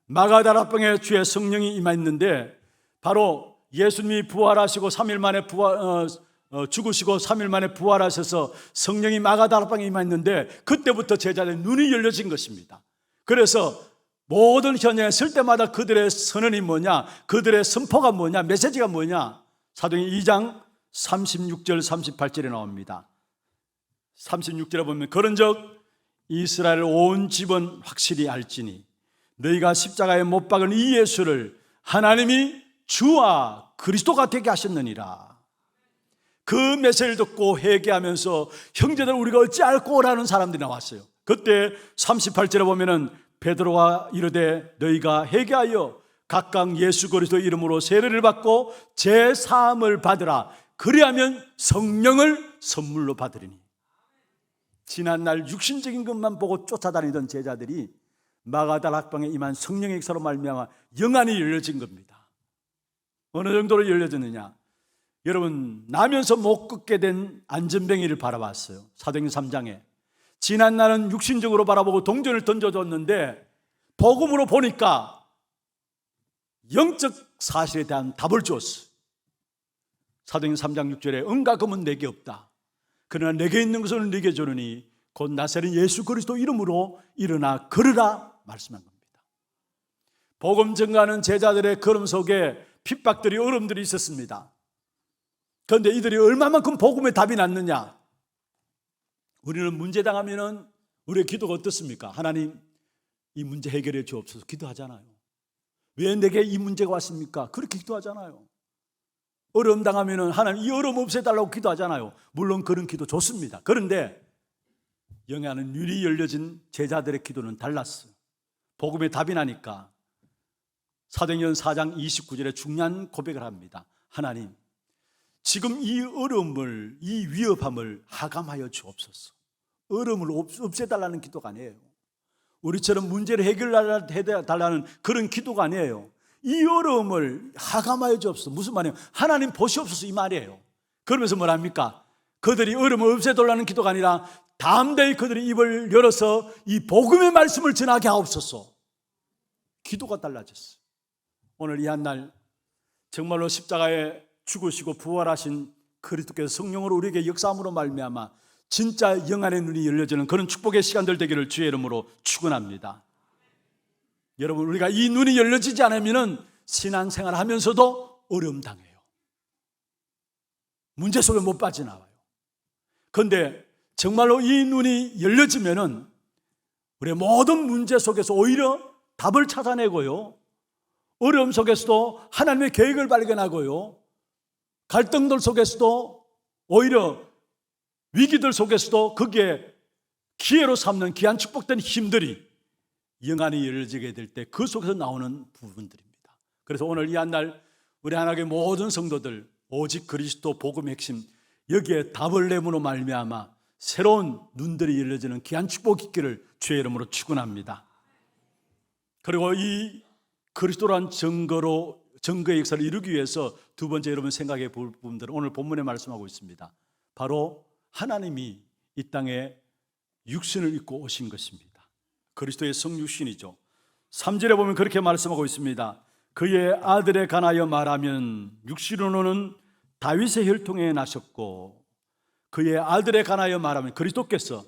마가다락방에 주의 성령이 임했는데 바로 예수님이 부활하시고 3일 만에 죽으시고 3일 만에 부활하셔서 성령이 마가다락방에 임했는데 그때부터 제자들의 눈이 열려진 것입니다. 그래서 모든 현장에 설 때마다 그들의 선언이 뭐냐, 그들의 선포가 뭐냐, 메시지가 뭐냐, 사도행전 2장 36절 38절에 나옵니다. 36절에 보면 그런즉 이스라엘 온 집은 확실히 알지니 너희가 십자가에 못 박은 이 예수를 하나님이 주와 그리스도가 되게 하셨느니라. 그 메시지를 듣고 회개하면서 형제들 우리가 어찌할꼬라는 사람들이 나왔어요. 그때 38절에 보면은 베드로가 이르되 너희가 회개하여 각각 예수 그리스도 이름으로 세례를 받고 제 사함을 받으라. 그리하면 성령을 선물로 받으리니. 지난날 육신적인 것만 보고 쫓아다니던 제자들이 마가다락방에 임한 성령의 역사로 말미암아 영안이 열려진 겁니다. 어느 정도로 열려졌느냐? 여러분 나면서 못 걷게 된 안전뱅이를 바라봤어요. 사도행전 3장에 지난날은 육신적으로 바라보고 동전을 던져줬는데 복음으로 보니까 영적 사실에 대한 답을 주었어요. 사도행전 3장 6절에 은과 금은 내게 없다. 그러나 내게 있는 것은 네게 주느니 곧 나사렛 예수 그리스도 이름으로 일어나 걸으라 말씀한 겁니다. 복음 전가하는 제자들의 걸음 속에 핍박들이 어려움들이 있었습니다. 그런데 이들이 얼마만큼 복음의 답이 났느냐? 우리는 문제 당하면은 우리의 기도가 어떻습니까? 하나님 이 문제 해결해 주옵소서 기도하잖아요. 왜 내게 이 문제가 왔습니까? 그렇게 기도하잖아요. 어려움 당하면은 하나님 이 어려움 없애달라고 기도하잖아요. 물론 그런 기도 좋습니다. 그런데 영안은 눈이 열려진 제자들의 기도는 달랐어요. 복음의 답이 나니까 사도행전 4장 29절에 중요한 고백을 합니다. 하나님 지금 이 어려움을, 이 위협함을 하감하여 주옵소서. 어려움을 없애달라는 기도가 아니에요. 우리처럼 문제를 해결해달라는 그런 기도가 아니에요. 이 어려움을 하감하여 주옵소서. 무슨 말이에요? 하나님 보시옵소서 이 말이에요. 그러면서 뭐랍니까? 그들이 어려움을 없애달라는 기도가 아니라 담대히 그들이 입을 열어서 이 복음의 말씀을 전하게 하옵소서. 기도가 달라졌어요. 오늘 이 한날 정말로 십자가에 죽으시고 부활하신 그리스도께서 성령으로 우리에게 역사함으로 말미암아 진짜 영안의 눈이 열려지는 그런 축복의 시간들 되기를 주의 이름으로 축원합니다. 여러분, 우리가 이 눈이 열려지지 않으면 신앙생활 하면서도 어려움 당해요. 문제 속에 못 빠져나와요. 그런데 정말로 이 눈이 열려지면은 우리의 모든 문제 속에서 오히려 답을 찾아내고요, 어려움 속에서도 하나님의 계획을 발견하고요, 갈등들 속에서도 오히려 위기들 속에서도 거기에 기회로 삼는 귀한 축복된 힘들이 영안이 열려지게 될 때 그 속에서 나오는 부분들입니다. 그래서 오늘 이 한 날 우리 하나님의 모든 성도들 오직 그리스도 복음의 핵심, 여기에 답을 내므로 말미암아 새로운 눈들이 열려지는 귀한 축복이 있기를 주의 이름으로 축원합니다. 그리고 이 그리스도란 증거의 역사를 이루기 위해서 두 번째 여러분 생각해 볼 부분들은 오늘 본문에 말씀하고 있습니다. 바로 하나님이 이 땅에 육신을 입고 오신 것입니다. 그리스도의 성육신이죠. 3절에 보면 그렇게 말씀하고 있습니다. 그의 아들에 관하여 말하면 육신으로는 다윗의 혈통에 나셨고, 그의 아들에 관하여 말하면 그리스도께서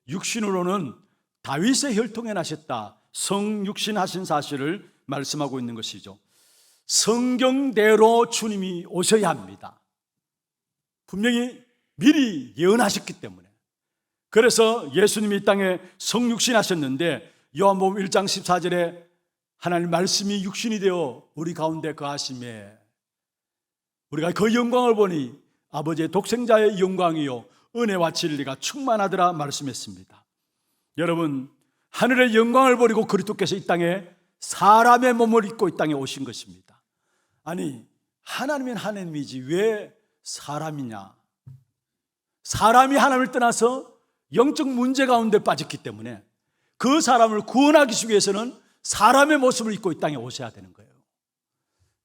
육신으로는 다윗의 혈통에 나셨다, 성육신하신 사실을 말씀하고 있는 것이죠. 성경대로 주님이 오셔야 합니다. 분명히 미리 예언하셨기 때문에. 그래서 예수님이 이 땅에 성육신하셨는데 요한복음 1장 14절에 하나님 말씀이 육신이 되어 우리 가운데 거하심에 우리가 그 영광을 보니 아버지의 독생자의 영광이요 은혜와 진리가 충만하더라 말씀했습니다. 여러분, 하늘의 영광을 버리고 그리스도께서 이 땅에 사람의 몸을 입고 이 땅에 오신 것입니다. 아니, 하나님은 하나님이지 왜 사람이냐? 사람이 하나님을 떠나서 영적 문제 가운데 빠졌기 때문에 그 사람을 구원하기 위해서는 사람의 모습을 입고 이 땅에 오셔야 되는 거예요.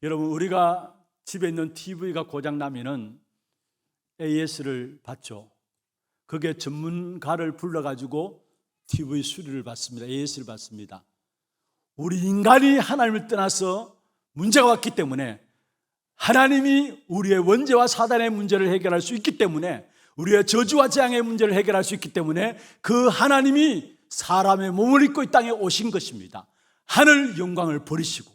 여러분, 우리가 집에 있는 TV가 고장나면은 AS를 받죠. 그게 전문가를 불러가지고 TV 수리를 받습니다. AS를 받습니다. 우리 인간이 하나님을 떠나서 문제가 왔기 때문에 하나님이 우리의 원죄와 사단의 문제를 해결할 수 있기 때문에, 우리의 저주와 재앙의 문제를 해결할 수 있기 때문에 그 하나님이 사람의 몸을 입고 이 땅에 오신 것입니다. 하늘 영광을 버리시고.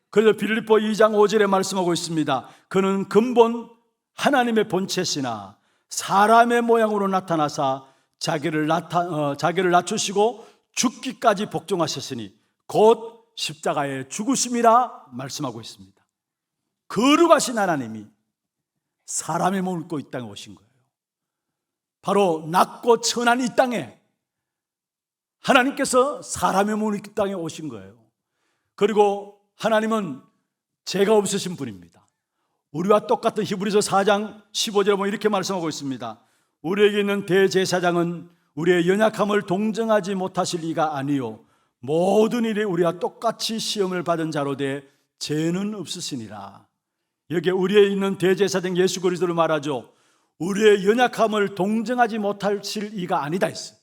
그래서 빌립보 2장 5절에 말씀하고 있습니다. 그는 근본 하나님의 본체시나 사람의 모양으로 나타나사 자기를 낮추시고 죽기까지 복종하셨으니 곧 십자가의 죽으심이라 말씀하고 있습니다. 거룩하신 하나님이 사람의 몸을 입고 이 땅에 오신 거예요. 바로 낮고 천한 이 땅에 하나님께서 사람의 몸을 입고 이 땅에 오신 거예요. 그리고 하나님은 죄가 없으신 분입니다. 우리와 똑같은 히브리서 4장 15절에 보면 이렇게 말씀하고 있습니다. 우리에게 있는 대제사장은 우리의 연약함을 동정하지 못하실 이가 아니요 모든 일에 우리와 똑같이 시험을 받은 자로 돼 죄는 없으시니라. 여기에 우리에 있는 대제사장 예수 그리스도를 말하죠. 우리의 연약함을 동정하지 못하실 이가 아니다 했어요.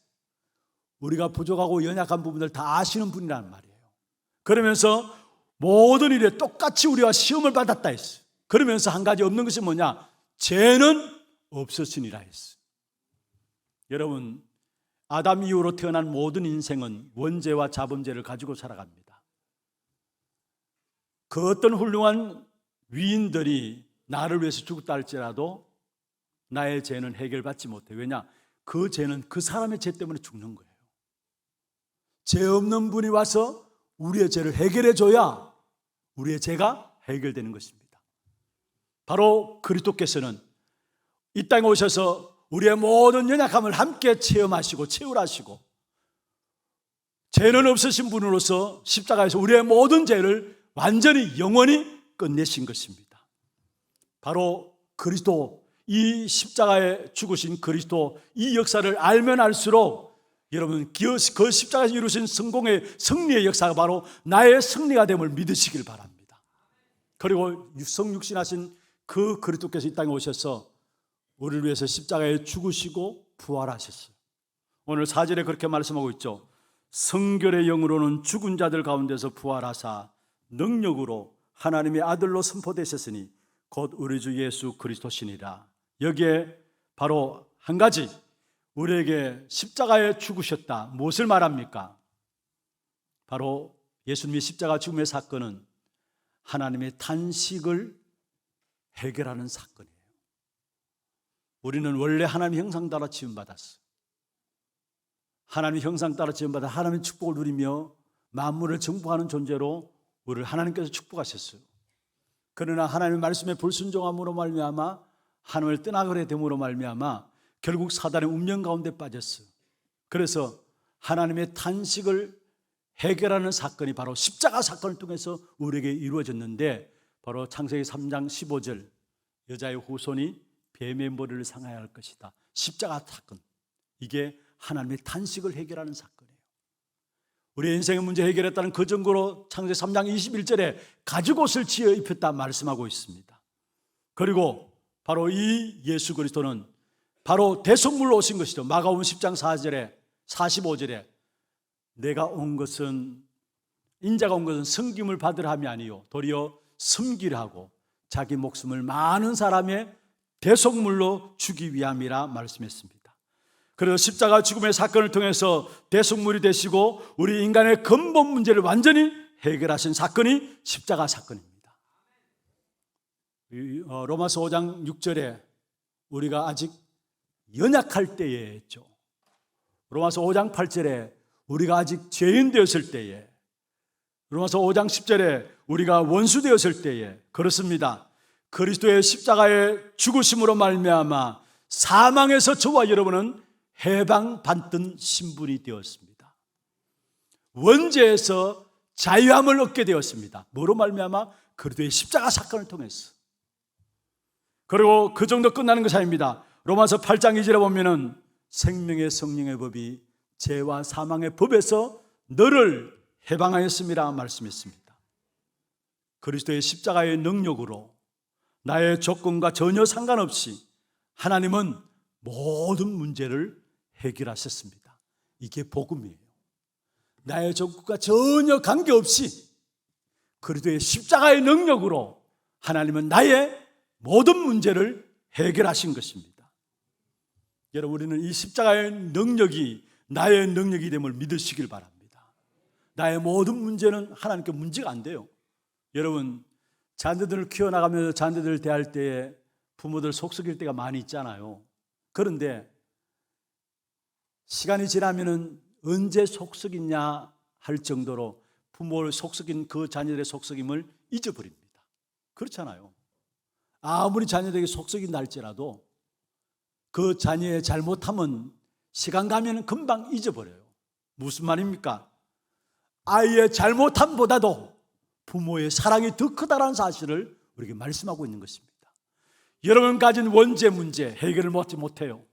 우리가 부족하고 연약한 부분들 다 아시는 분이라는 말이에요. 그러면서 모든 일에 똑같이 우리와 시험을 받았다 했어요. 그러면서 한 가지 없는 것이 뭐냐? 죄는 없으시니라 했어요. 여러분, 아담 이후로 태어난 모든 인생은 원죄와 자범죄를 가지고 살아갑니다. 그 어떤 훌륭한 위인들이 나를 위해서 죽었다 할지라도 나의 죄는 해결받지 못해요. 왜냐? 그 죄는 그 사람의 죄 때문에 죽는 거예요. 죄 없는 분이 와서 우리의 죄를 해결해 줘야 우리의 죄가 해결되는 것입니다. 바로 그리스도께서는 이 땅에 오셔서 우리의 모든 연약함을 함께 체험하시고 채울하시고 죄는 없으신 분으로서 십자가에서 우리의 모든 죄를 완전히 영원히 끝내신 것입니다. 바로 그리스도, 이 십자가에 죽으신 그리스도, 이 역사를 알면 알수록 여러분 그 십자가에서 이루신 성공의 승리의 역사가 바로 나의 승리가 됨을 믿으시길 바랍니다. 그리고 성육신하신 그 그리스도께서 이 땅에 오셔서 우리를 위해서 십자가에 죽으시고 부활하셨어요. 오늘 4절에 그렇게 말씀하고 있죠. 성결의 영으로는 죽은 자들 가운데서 부활하사 능력으로 하나님의 아들로 선포되셨으니 곧 우리 주 예수 그리스도시니라. 여기에 바로 한 가지, 우리에게 십자가에 죽으셨다. 무엇을 말합니까? 바로 예수님의 십자가 죽음의 사건은 하나님의 탄식을 해결하는 사건이에요. 우리는 원래 하나님의 형상 따라 지음받았어. 하나님의 형상 따라 지음받아 하나님의 축복을 누리며 만물을 정복하는 존재로 우리를 하나님께서 축복하셨어요. 그러나 하나님의 말씀에 불순종함으로 말미암아 하나님을 떠나게 됨으로 말미암아 결국 사단의 운명 가운데 빠졌어요. 그래서 하나님의 탄식을 해결하는 사건이 바로 십자가 사건을 통해서 우리에게 이루어졌는데, 바로 창세기 3장 15절 여자의 후손이 뱀의 머리를 상하여 할 것이다. 십자가 사건, 이게 하나님의 탄식을 해결하는 사건이에요. 우리 인생의 문제 해결했다는 그 증거로 창세기 3장 21절에 가죽옷을 지어 입혔다 말씀하고 있습니다. 그리고 바로 이 예수 그리스도는 바로 대속물로 오신 것이죠. 마가복음 10장 4절에 45절에 내가 온 것은, 인자가 온 것은 섬김을 받으라 함이 아니요 도리어 섬기라 하고 자기 목숨을 많은 사람의 대속물로 주기 위함이라 말씀했습니다. 그래서 십자가 죽음의 사건을 통해서 대속물이 되시고 우리 인간의 근본 문제를 완전히 해결하신 사건이 십자가 사건입니다. 로마서 5장 6절에 우리가 아직 연약할 때에 했죠. 로마서 5장 8절에 우리가 아직 죄인 되었을 때에, 로마서 5장 10절에 우리가 원수 되었을 때에, 그렇습니다. 그리스도의 십자가의 죽으심으로 말미암아 사망에서 저와 여러분은 해방받던 신분이 되었습니다. 원죄에서 자유함을 얻게 되었습니다. 뭐로 말미암아? 그리스도의 십자가 사건을 통해서. 그리고 그 정도 끝나는 것이 아닙니다. 로마서 8장 2절에 보면은 생명의 성령의 법이 죄와 사망의 법에서 너를 해방하였음이라 말씀했습니다. 그리스도의 십자가의 능력으로 나의 조건과 전혀 상관없이 하나님은 모든 문제를 해결하셨습니다. 이게 복음이에요. 나의 조건과 전혀 관계없이 그리스도의 십자가의 능력으로 하나님은 나의 모든 문제를 해결하신 것입니다. 여러분, 우리는 이 십자가의 능력이 나의 능력이 됨을 믿으시길 바랍니다. 나의 모든 문제는 하나님께 문제가 안 돼요. 여러분, 자녀들을 키워나가면서 자녀들을 대할 때에 부모들 속썩일 때가 많이 있잖아요. 그런데 시간이 지나면은 언제 속썩이냐 할 정도로 부모를 속썩인 그 자녀들의 속썩임을 잊어버립니다. 그렇잖아요. 아무리 자녀들에게 속썩인다 할지라도 그 자녀의 잘못함은 시간 가면 금방 잊어버려요. 무슨 말입니까? 아이의 잘못함보다도 부모의 사랑이 더 크다라는 사실을 우리에게 말씀하고 있는 것입니다. 여러분 가진 원죄 문제 해결을 못지 못해요.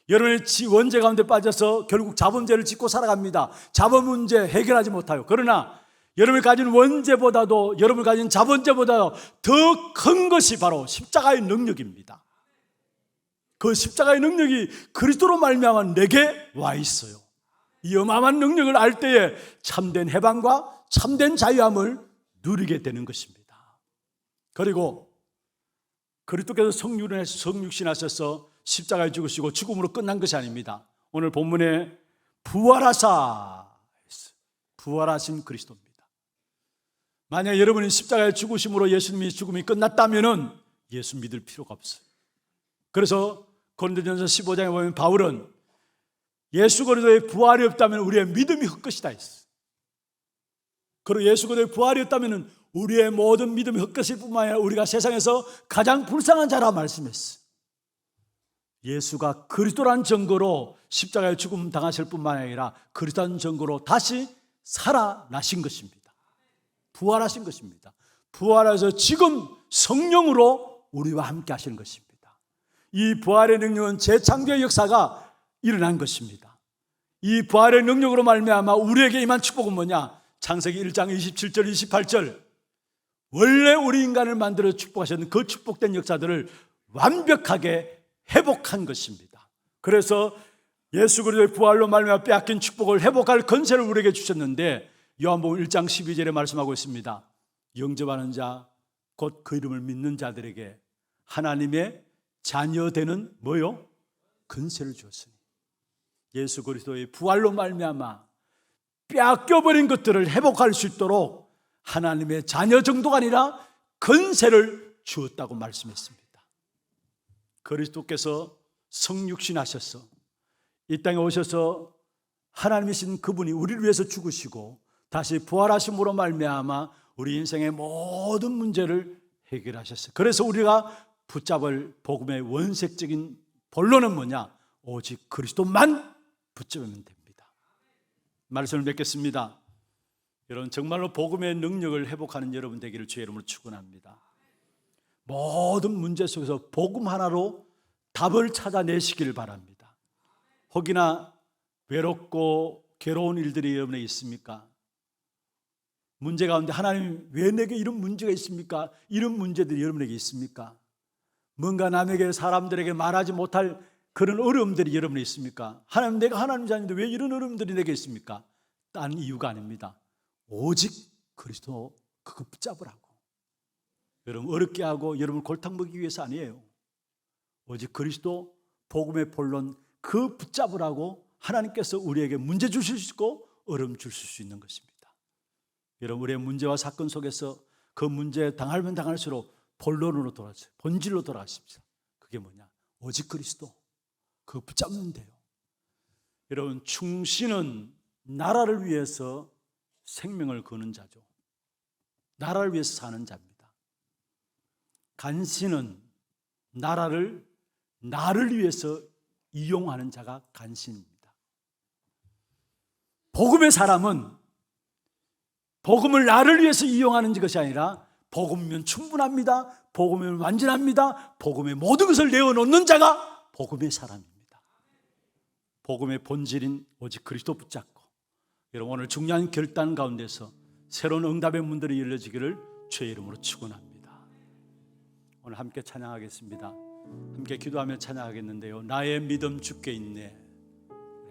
여러분의 원죄 가운데 빠져서 결국 자범죄를 짓고 살아갑니다. 자범 문제 해결하지 못해요. 그러나 여러분이 가진 원죄보다도, 여러분이 가진 자범죄보다도 더 큰 것이 바로 십자가의 능력입니다. 그 십자가의 능력이 그리스도로 말미암아 내게 와 있어요. 이 어마어마한 능력을 알 때에 참된 해방과 참된 자유함을 누리게 되는 것입니다. 그리고 그리스도께서 성육신하셔서 십자가에 죽으시고 죽음으로 끝난 것이 아닙니다. 오늘 본문에 부활하신 그리스도입니다. 만약 여러분이 십자가에 죽으심으로 예수님의 죽음이 끝났다면 예수 믿을 필요가 없어요. 그래서 고린도전서 15장에 보면 바울은 예수 그리스도의 부활이 없다면 우리의 믿음이 헛것이다 했어요. 그리고 예수 그리스도의 부활이 없다면 우리의 모든 믿음이 헛것일 뿐만 아니라 우리가 세상에서 가장 불쌍한 자라 말씀했어요. 예수가 그리스도란 증거로 십자가에 죽음 당하실 뿐만 아니라 그리스도란 증거로 다시 살아나신 것입니다. 부활하신 것입니다. 부활해서 지금 성령으로 우리와 함께 하시는 것입니다. 이 부활의 능력은 재창조의 역사가 일어난 것입니다. 이 부활의 능력으로 말미암아 우리에게 임한 축복은 뭐냐? 창세기 1장 27절 28절 원래 우리 인간을 만들어 축복하셨는 그 축복된 역사들을 완벽하게 회복한 것입니다. 그래서 예수 그리스도의 부활로 말미암아 빼앗긴 축복을 회복할 권세를 우리에게 주셨는데 요한복음 1장 12절에 말씀하고 있습니다. 영접하는 자 곧 그 이름을 믿는 자들에게 하나님의 자녀되는 뭐요? 권세를 주었으니 예수 그리스도의 부활로 말미암아 빼앗겨버린 것들을 회복할 수 있도록 하나님의 자녀 정도가 아니라 권세를 주었다고 말씀했습니다. 그리스도께서 성육신하셔서 이 땅에 오셔서 하나님이신 그분이 우리를 위해서 죽으시고 다시 부활하심으로 말미암아 우리 인생의 모든 문제를 해결하셨어요. 그래서 우리가 붙잡을 복음의 원색적인 본론은 뭐냐? 오직 그리스도만 붙잡으면 됩니다. 말씀을 맺겠습니다. 여러분, 정말로 복음의 능력을 회복하는 여러분 되기를 주의 이름으로 축원합니다. 모든 문제 속에서 복음 하나로 답을 찾아내시길 바랍니다. 혹이나 외롭고 괴로운 일들이 여러분에게 있습니까? 문제 가운데 하나님 왜 내게 이런 문제가 있습니까? 이런 문제들이 여러분에게 있습니까? 뭔가 남에게 사람들에게 말하지 못할 그런 어려움들이 여러분에게 있습니까? 하나님, 내가 하나님 자녀인데 왜 이런 어려움들이 내게 있습니까? 딴 이유가 아닙니다. 오직 그리스도 그거 붙잡으라고. 여러분 어렵게 하고 여러분 골탕 먹이기 위해서 아니에요. 오직 그리스도 복음의 본론 그 붙잡으라고 하나님께서 우리에게 문제 주실 수 있고 어려움 주실 수 있는 것입니다. 여러분, 우리의 문제와 사건 속에서 그 문제에 당하면 당할수록 본론으로 돌아가세요. 본질로 돌아가십시오. 그게 뭐냐? 오직 그리스도 그거 붙잡는 데요. 여러분, 충신은 나라를 위해서 생명을 거는 자죠. 나라를 위해서 사는 자입니다. 간신은 나를 위해서 이용하는 자가 간신입니다. 복음의 사람은 복음을 나를 위해서 이용하는 것이 아니라 복음이면 충분합니다. 복음이면 완전합니다. 복음의 모든 것을 내어놓는 자가 복음의 사람입니다. 복음의 본질인 오직 그리스도 붙잡고, 여러분 오늘 중요한 결단 가운데서 새로운 응답의 문들이 열려지기를 주의 이름으로 축원합니다. 오늘 함께 찬양하겠습니다. 함께 기도하며 찬양하겠는데요, 나의 믿음 주께 있네.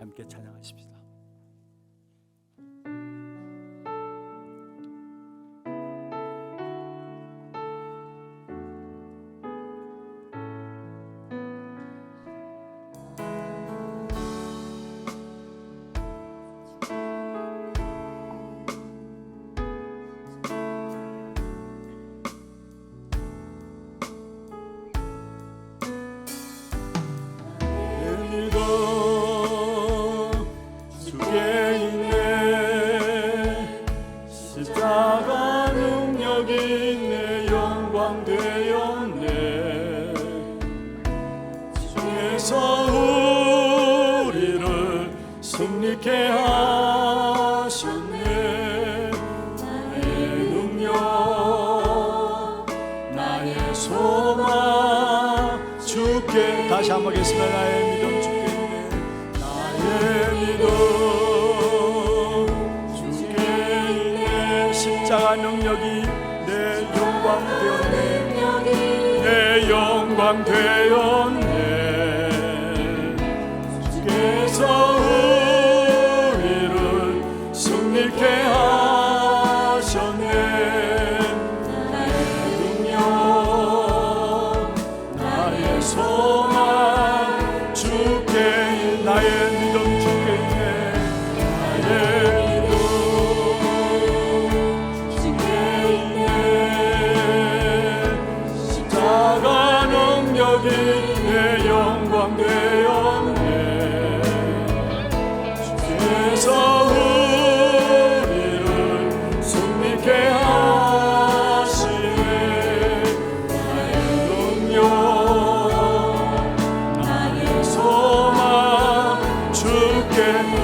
함께 찬양하십시다. 승리케 하셨네. 나의 능력, 나의 소망 주께. 다시 한번 하겠습니다. 나의 믿음 주께 있네. 나의 믿음 주께 있네. 십자가 능력이 내 영광 되었네. 내 영광 되었네. 주께서 승리케 하셨네. 나의 능력, 나의 소망 주께, 나의 믿음 주께 있네. 나의 믿음 주께 있네. 십자가 능력이 내 영광 되었네. 주께서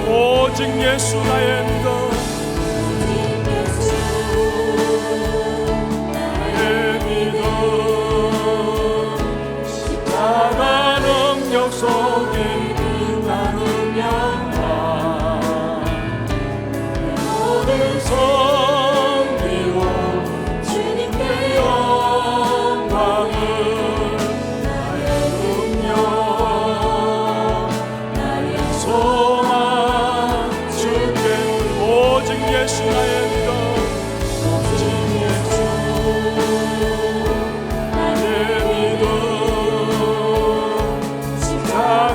오직 예수 나의 믿음, 나의 믿음, 십자가 능력 속에 빛나는 영광, 모든 성비로 주님께 영광을. 나의 능력, 나의 소망 오직 예수 나의 믿음, 오직 예수 나의 믿음, 십자가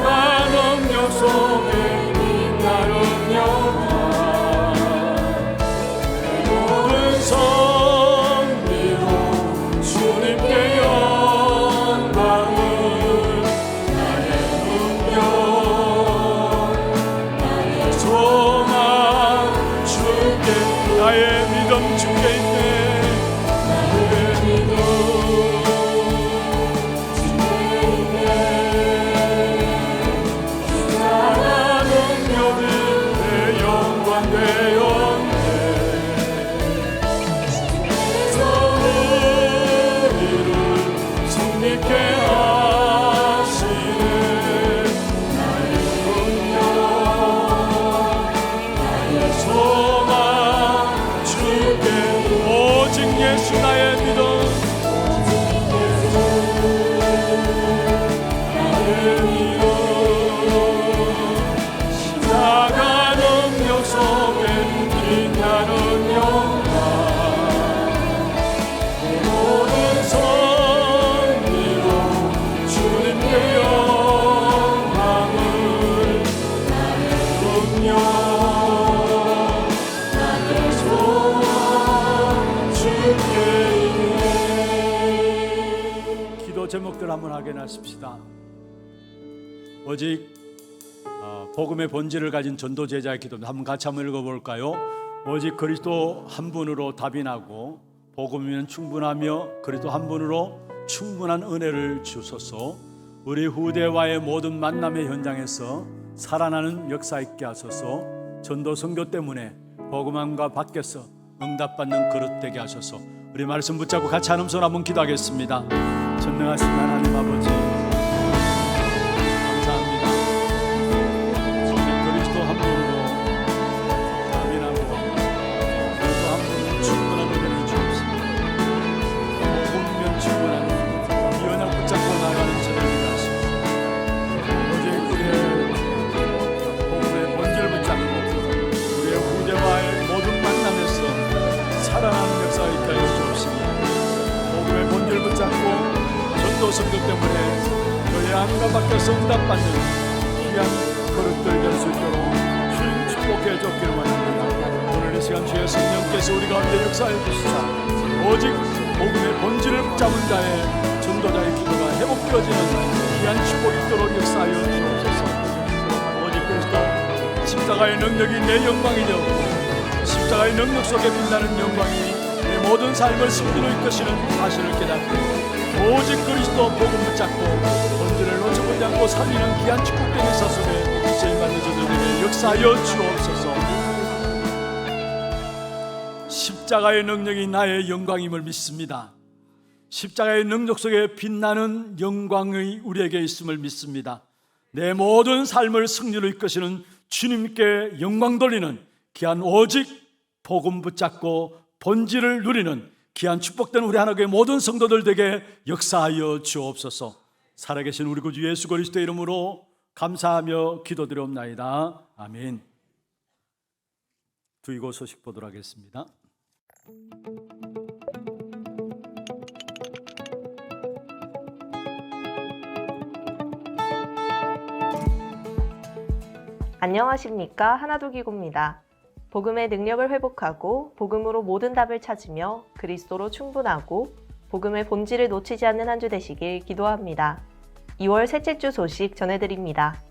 나의 믿음 주께 있네. 나의 믿음 제목들 한번 확인하십시다. 오직 복음의 본질을 가진 전도 제자의 기도입니다. 한번 같이 한번 읽어볼까요? 오직 그리스도 한 분으로 답이 나고 복음이면 충분하며 그리스도 한 분으로 충분한 은혜를 주소서. 우리 후대와의 모든 만남의 현장에서 살아나는 역사 있게 하소서. 전도 선교 때문에 복음함과 밖에서 응답받는 그릇 되게 하소서. 우리 말씀 붙잡고 같이 한 음성 한번 기도하겠습니다. 전능하신 하나님 아버지, 감사합니다. 그리스도 한 분으로 답이 나고 그리스도 한 분으로 충분한 은혜를 주옵소서. 복음이면 충분한 이 언약 붙잡고 나가는 저들이 하소서. 오직 우리의 복음의 본질을 붙잡고 우리의 후대와의 모든 만남에서 살아나는 역사가 있게 하여 주옵소서. 복음의 본질을 붙잡고 전도 선교 때문에 너의 안과 밖에서 응답받는 귀한 그릇들 될 수 있도록 주님 축복해 줬기를 원합니다. 오늘 이 시간 주의 성령께서 우리 가운데 역사해 주시사 오직 복음의 본질을 붙잡은 자의 전도자의 기도가 회복되어지는 귀한 축복이 있도록 역사하여 주옵소서. 오직 그리스도 십자가의 능력이 내 영광이 되었고 십자가의 능력 속에 빛나는 영광이 내 모든 삶을 승리로 이끄시는 사실을 깨닫고 오직 그리스도 복음 붙잡고 본질을 놓쳐보지 않고 살리는 귀한 축복된 역사 속에 쓰임받는 저들에게 역사하여 주옵소서. 십자가의 능력이 나의 영광임을 믿습니다. 십자가의 능력 속에 빛나는 영광의 우리에게 있음을 믿습니다. 내 모든 삶을 승리로 이끄시는 주님께 영광 돌리는 귀한 오직 복음 붙잡고 본질을 누리는 귀한 축복된 우리 하나님의 모든 성도들 되게 역사하여 주옵소서. 살아계신 우리 구주 예수 그리스도의 이름으로 감사하며 기도드리옵나이다. 아멘. 두이고 소식 보도록 하겠습니다. 안녕하십니까? 하나두기고입니다. 복음의 능력을 회복하고 복음으로 모든 답을 찾으며 그리스도로 충분하고 복음의 본질을 놓치지 않는 한 주 되시길 기도합니다. 2월 셋째 주 소식 전해드립니다.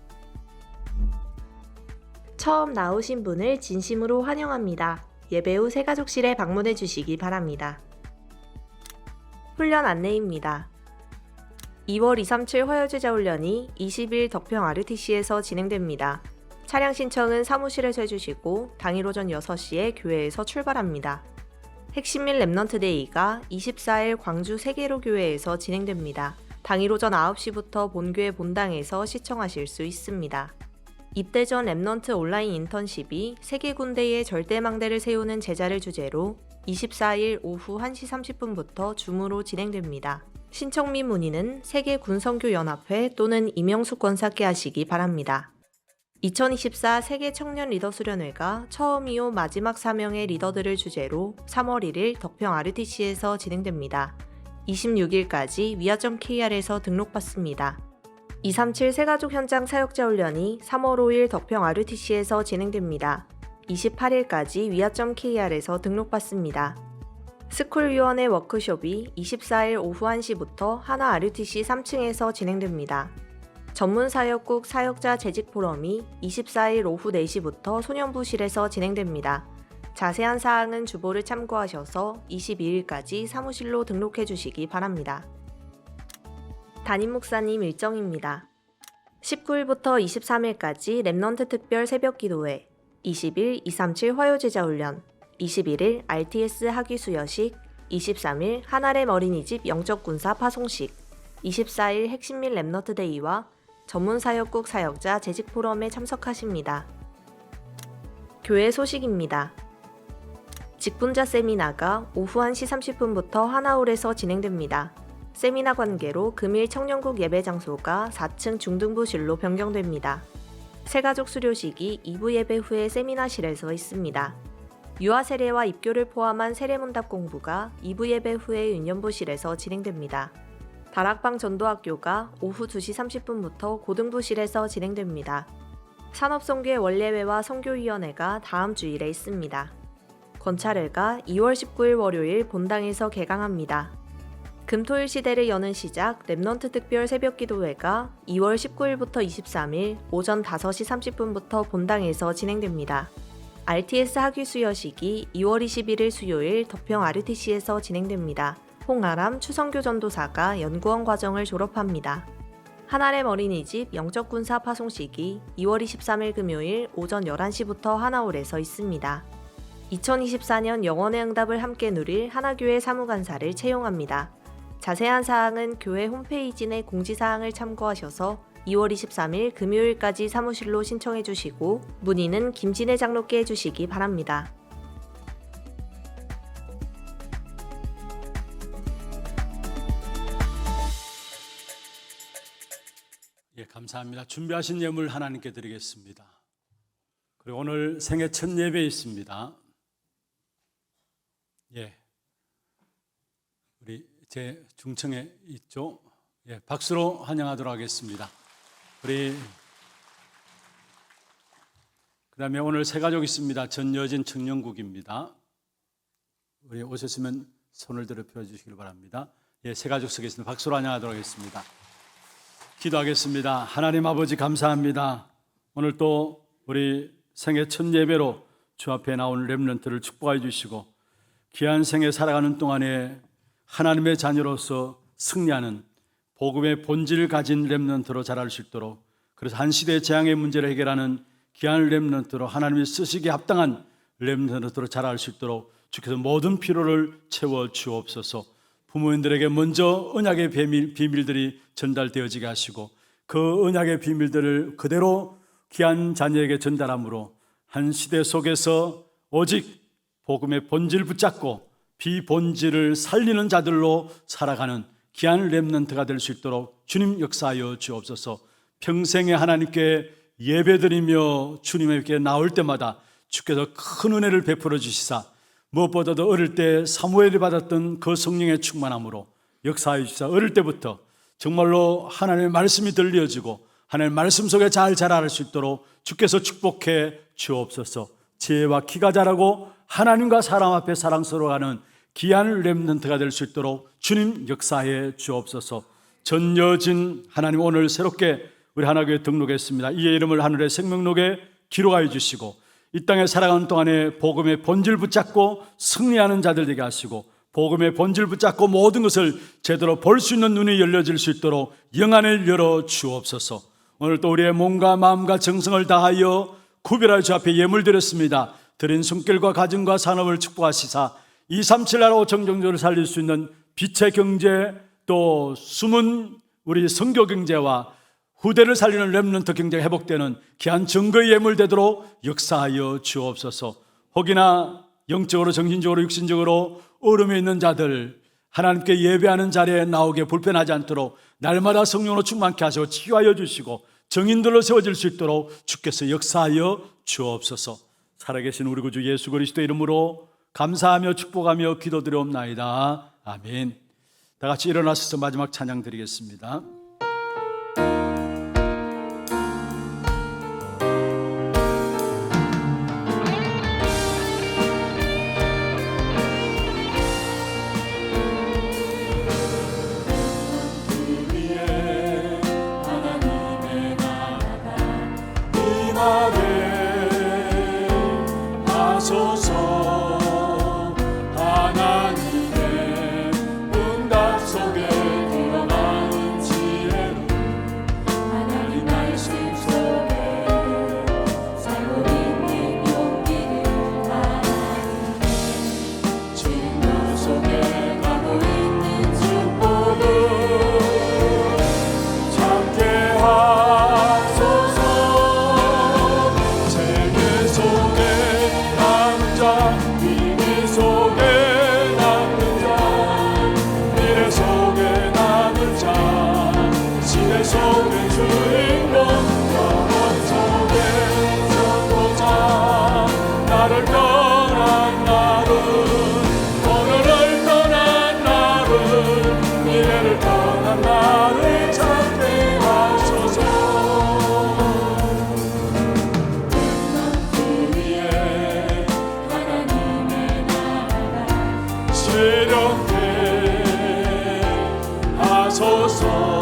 처음 나오신 분을 진심으로 환영합니다. 예배 후 새가족실에 방문해 주시기 바랍니다. 훈련 안내입니다. 2월 237 화요제자 훈련이 20일 덕평 RTC에서 진행됩니다. 차량 신청은 사무실에서 해주시고 당일 오전 6시에 교회에서 출발합니다. 핵심일 렘넌트 데이가 24일 광주 세계로 교회에서 진행됩니다. 당일 오전 9시부터 본교회 본당에서 시청하실 수 있습니다. 입대 전 렘넌트 온라인 인턴십이 세계 군대에 절대망대를 세우는 제자를 주제로 24일 오후 1시 30분부터 줌으로 진행됩니다. 신청 및 문의는 세계군선교연합회 또는 이명숙 권사께 하시기 바랍니다. 2024 세계 청년 리더 수련회가 처음이요 마지막 사명의 리더들을 주제로 3월 1일 덕평 RTC에서 진행됩니다. 26일까지 위아.kr에서 등록받습니다. 237 새가족 현장 사역자 훈련이 3월 5일 덕평 RTC에서 진행됩니다. 28일까지 위아.kr에서 등록받습니다. 스쿨위원회 워크숍이 24일 오후 1시부터 하나 RUTC 3층에서 진행됩니다. 전문사역국 사역자 재직 포럼이 24일 오후 4시부터 소년부실에서 진행됩니다. 자세한 사항은 주보를 참고하셔서 22일까지 사무실로 등록해 주시기 바랍니다. 담임 목사님 일정입니다. 19일부터 23일까지 렘넌트 특별 새벽기도회, 20일 237 화요제자 훈련, 21일 RTS 학위 수여식, 23일 한아렘 어린이집 영적군사 파송식, 24일 핵심밀 렘넌트 데이와 전문사역국 사역자 재직 포럼에 참석하십니다. 교회 소식입니다. 직분자 세미나가 오후 1시 30분부터 하나홀에서 진행됩니다. 세미나 관계로 금일 청년국 예배 장소가 4층 중등부실로 변경됩니다. 새가족 수료식이 2부 예배 후에 세미나실에서 있습니다. 유아 세례와 입교를 포함한 세례문답 공부가 2부 예배 후에 윤년부실에서 진행됩니다. 다락방 전도학교가 오후 2시 30분부터 고등부실에서 진행됩니다. 산업선교회 원례회와 선교위원회가 다음 주일에 있습니다. 건찰회가 2월 19일 월요일 본당에서 개강합니다. 금토일 시대를 여는 시작 렘넌트 특별 새벽기도회가 2월 19일부터 23일 오전 5시 30분부터 본당에서 진행됩니다. RTS 학위 수여식이 2월 21일 수요일 덕평 RTC에서 진행됩니다. 홍아람 추성교 전도사가 연구원 과정을 졸업합니다. 한아렘 어린이집 영적군사 파송식이 2월 23일 금요일 오전 11시부터 하나홀에서 있습니다. 2024년 영원의 응답을 함께 누릴 하나교회 사무관사를 채용합니다. 자세한 사항은 교회 홈페이지 내 공지사항을 참고하셔서 2월 23일 금요일까지 사무실로 신청해 주시고 문의는 김진애 장로께 해주시기 바랍니다. 예, 감사합니다. 준비하신 예물 하나님께 드리겠습니다. 그리고 오늘 생애 첫 예배 있습니다. 예, 우리 제 중청에 있죠. 예, 박수로 환영하도록 하겠습니다. 우리 그다음에 오늘 새 가족 있습니다. 전여진 청년국입니다. 우리 오셨으면 손을 들어 펴주시길 바랍니다. 예, 새 가족 서겠습니다. 박수로 환영하도록 하겠습니다. 기도하겠습니다. 하나님 아버지 감사합니다. 오늘 또 우리 생애 첫 예배로 주 앞에 나온 렘넌트를 축복해 주시고 귀한 생애 살아가는 동안에 하나님의 자녀로서 승리하는 복음의 본질을 가진 렘넌트로 자랄 수 있도록, 그래서 한 시대의 재앙의 문제를 해결하는 귀한 렘넌트로 하나님이 쓰시기에 합당한 렘넌트로 자랄 수 있도록 주께서 모든 필요를 채워 주옵소서. 부모님들에게 먼저 언약의 비밀들이 전달되어지게 하시고 그 언약의 비밀들을 그대로 귀한 자녀에게 전달함으로 한 시대 속에서 오직 복음의 본질 붙잡고 비본질을 살리는 자들로 살아가는 귀한 렘넌트가 될 수 있도록 주님 역사하여 주옵소서. 평생에 하나님께 예배드리며 주님에게 나올 때마다 주께서 큰 은혜를 베풀어 주시사 무엇보다도 어릴 때 사무엘이 받았던 그 성령의 충만함으로 역사하여 주시사 어릴 때부터 정말로 하나님의 말씀이 들려지고 하나님의 말씀 속에 잘 자랄 수 있도록 주께서 축복해 주옵소서. 지혜와 키가 자라고 하나님과 사람 앞에 사랑스러워하는 귀한 렘넌트가 될 수 있도록 주님 역사해 주옵소서. 전여진 하나님 오늘 새롭게 우리 하나교회 등록했습니다. 이의 이름을 하늘의 생명록에 기록하여 주시고 이 땅에 살아가는 동안에 복음의 본질 붙잡고 승리하는 자들 되게 하시고 복음의 본질 붙잡고 모든 것을 제대로 볼 수 있는 눈이 열려질 수 있도록 영안을 열어 주옵소서. 오늘 또 우리의 몸과 마음과 정성을 다하여 구별하여 주 앞에 예물 드렸습니다. 드린 손길과 가정과 산업을 축복하시사 237 나라 정정조를 살릴 수 있는 빛의 경제, 또 숨은 우리 선교 경제와 후대를 살리는 렘넌트 경제가 회복되는 귀한 증거의 예물 되도록 역사하여 주옵소서. 혹이나 영적으로 정신적으로 육신적으로 어려움에 있는 자들 하나님께 예배하는 자리에 나오게 불편하지 않도록 날마다 성령으로 충만케 하시고 치유하여 주시고 정인들로 세워질 수 있도록 주께서 역사하여 주옵소서. 살아계신 우리 구주 예수 그리스도의 이름으로 감사하며 축복하며 기도드려옵나이다. 아멘. 다 같이 일어나셔서 마지막 찬양 드리겠습니다. 하소서. 나를 떠난 날은 오늘을 떠난 날은 미래를 떠난 나를 찾게 하소서. 그 위에 하나님의 나라가 세력해 하소서.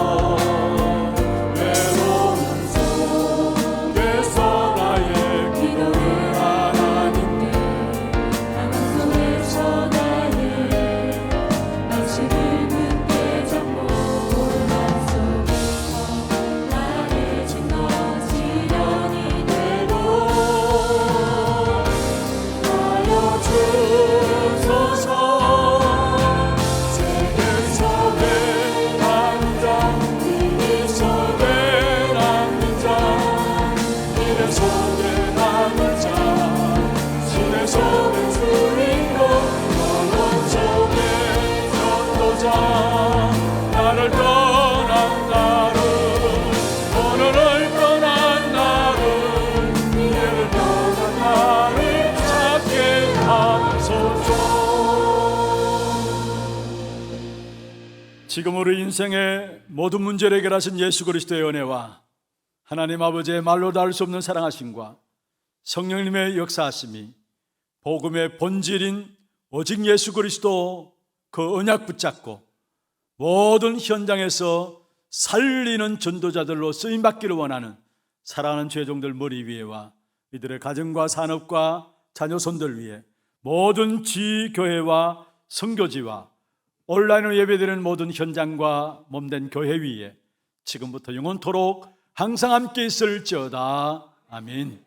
나를 떠난 날은 오늘을 떠난 날은 미래를 떠난 나를 찾게 하소서. 지금 우리 인생의 모든 문제를 해결하신 예수 그리스도의 은혜와 하나님 아버지의 말로 닿을 수 없는 사랑하심과 성령님의 역사하심이 복음의 본질인 오직 예수 그리스도 그 언약 붙잡고 모든 현장에서 살리는 전도자들로 쓰임받기를 원하는 사랑하는 죄종들 머리 위에와 이들의 가정과 산업과 자녀손들 위에 모든 지교회와 선교지와 온라인으로 예배드리는 모든 현장과 몸된 교회 위에 지금부터 영원토록 항상 함께 있을지어다. 아멘.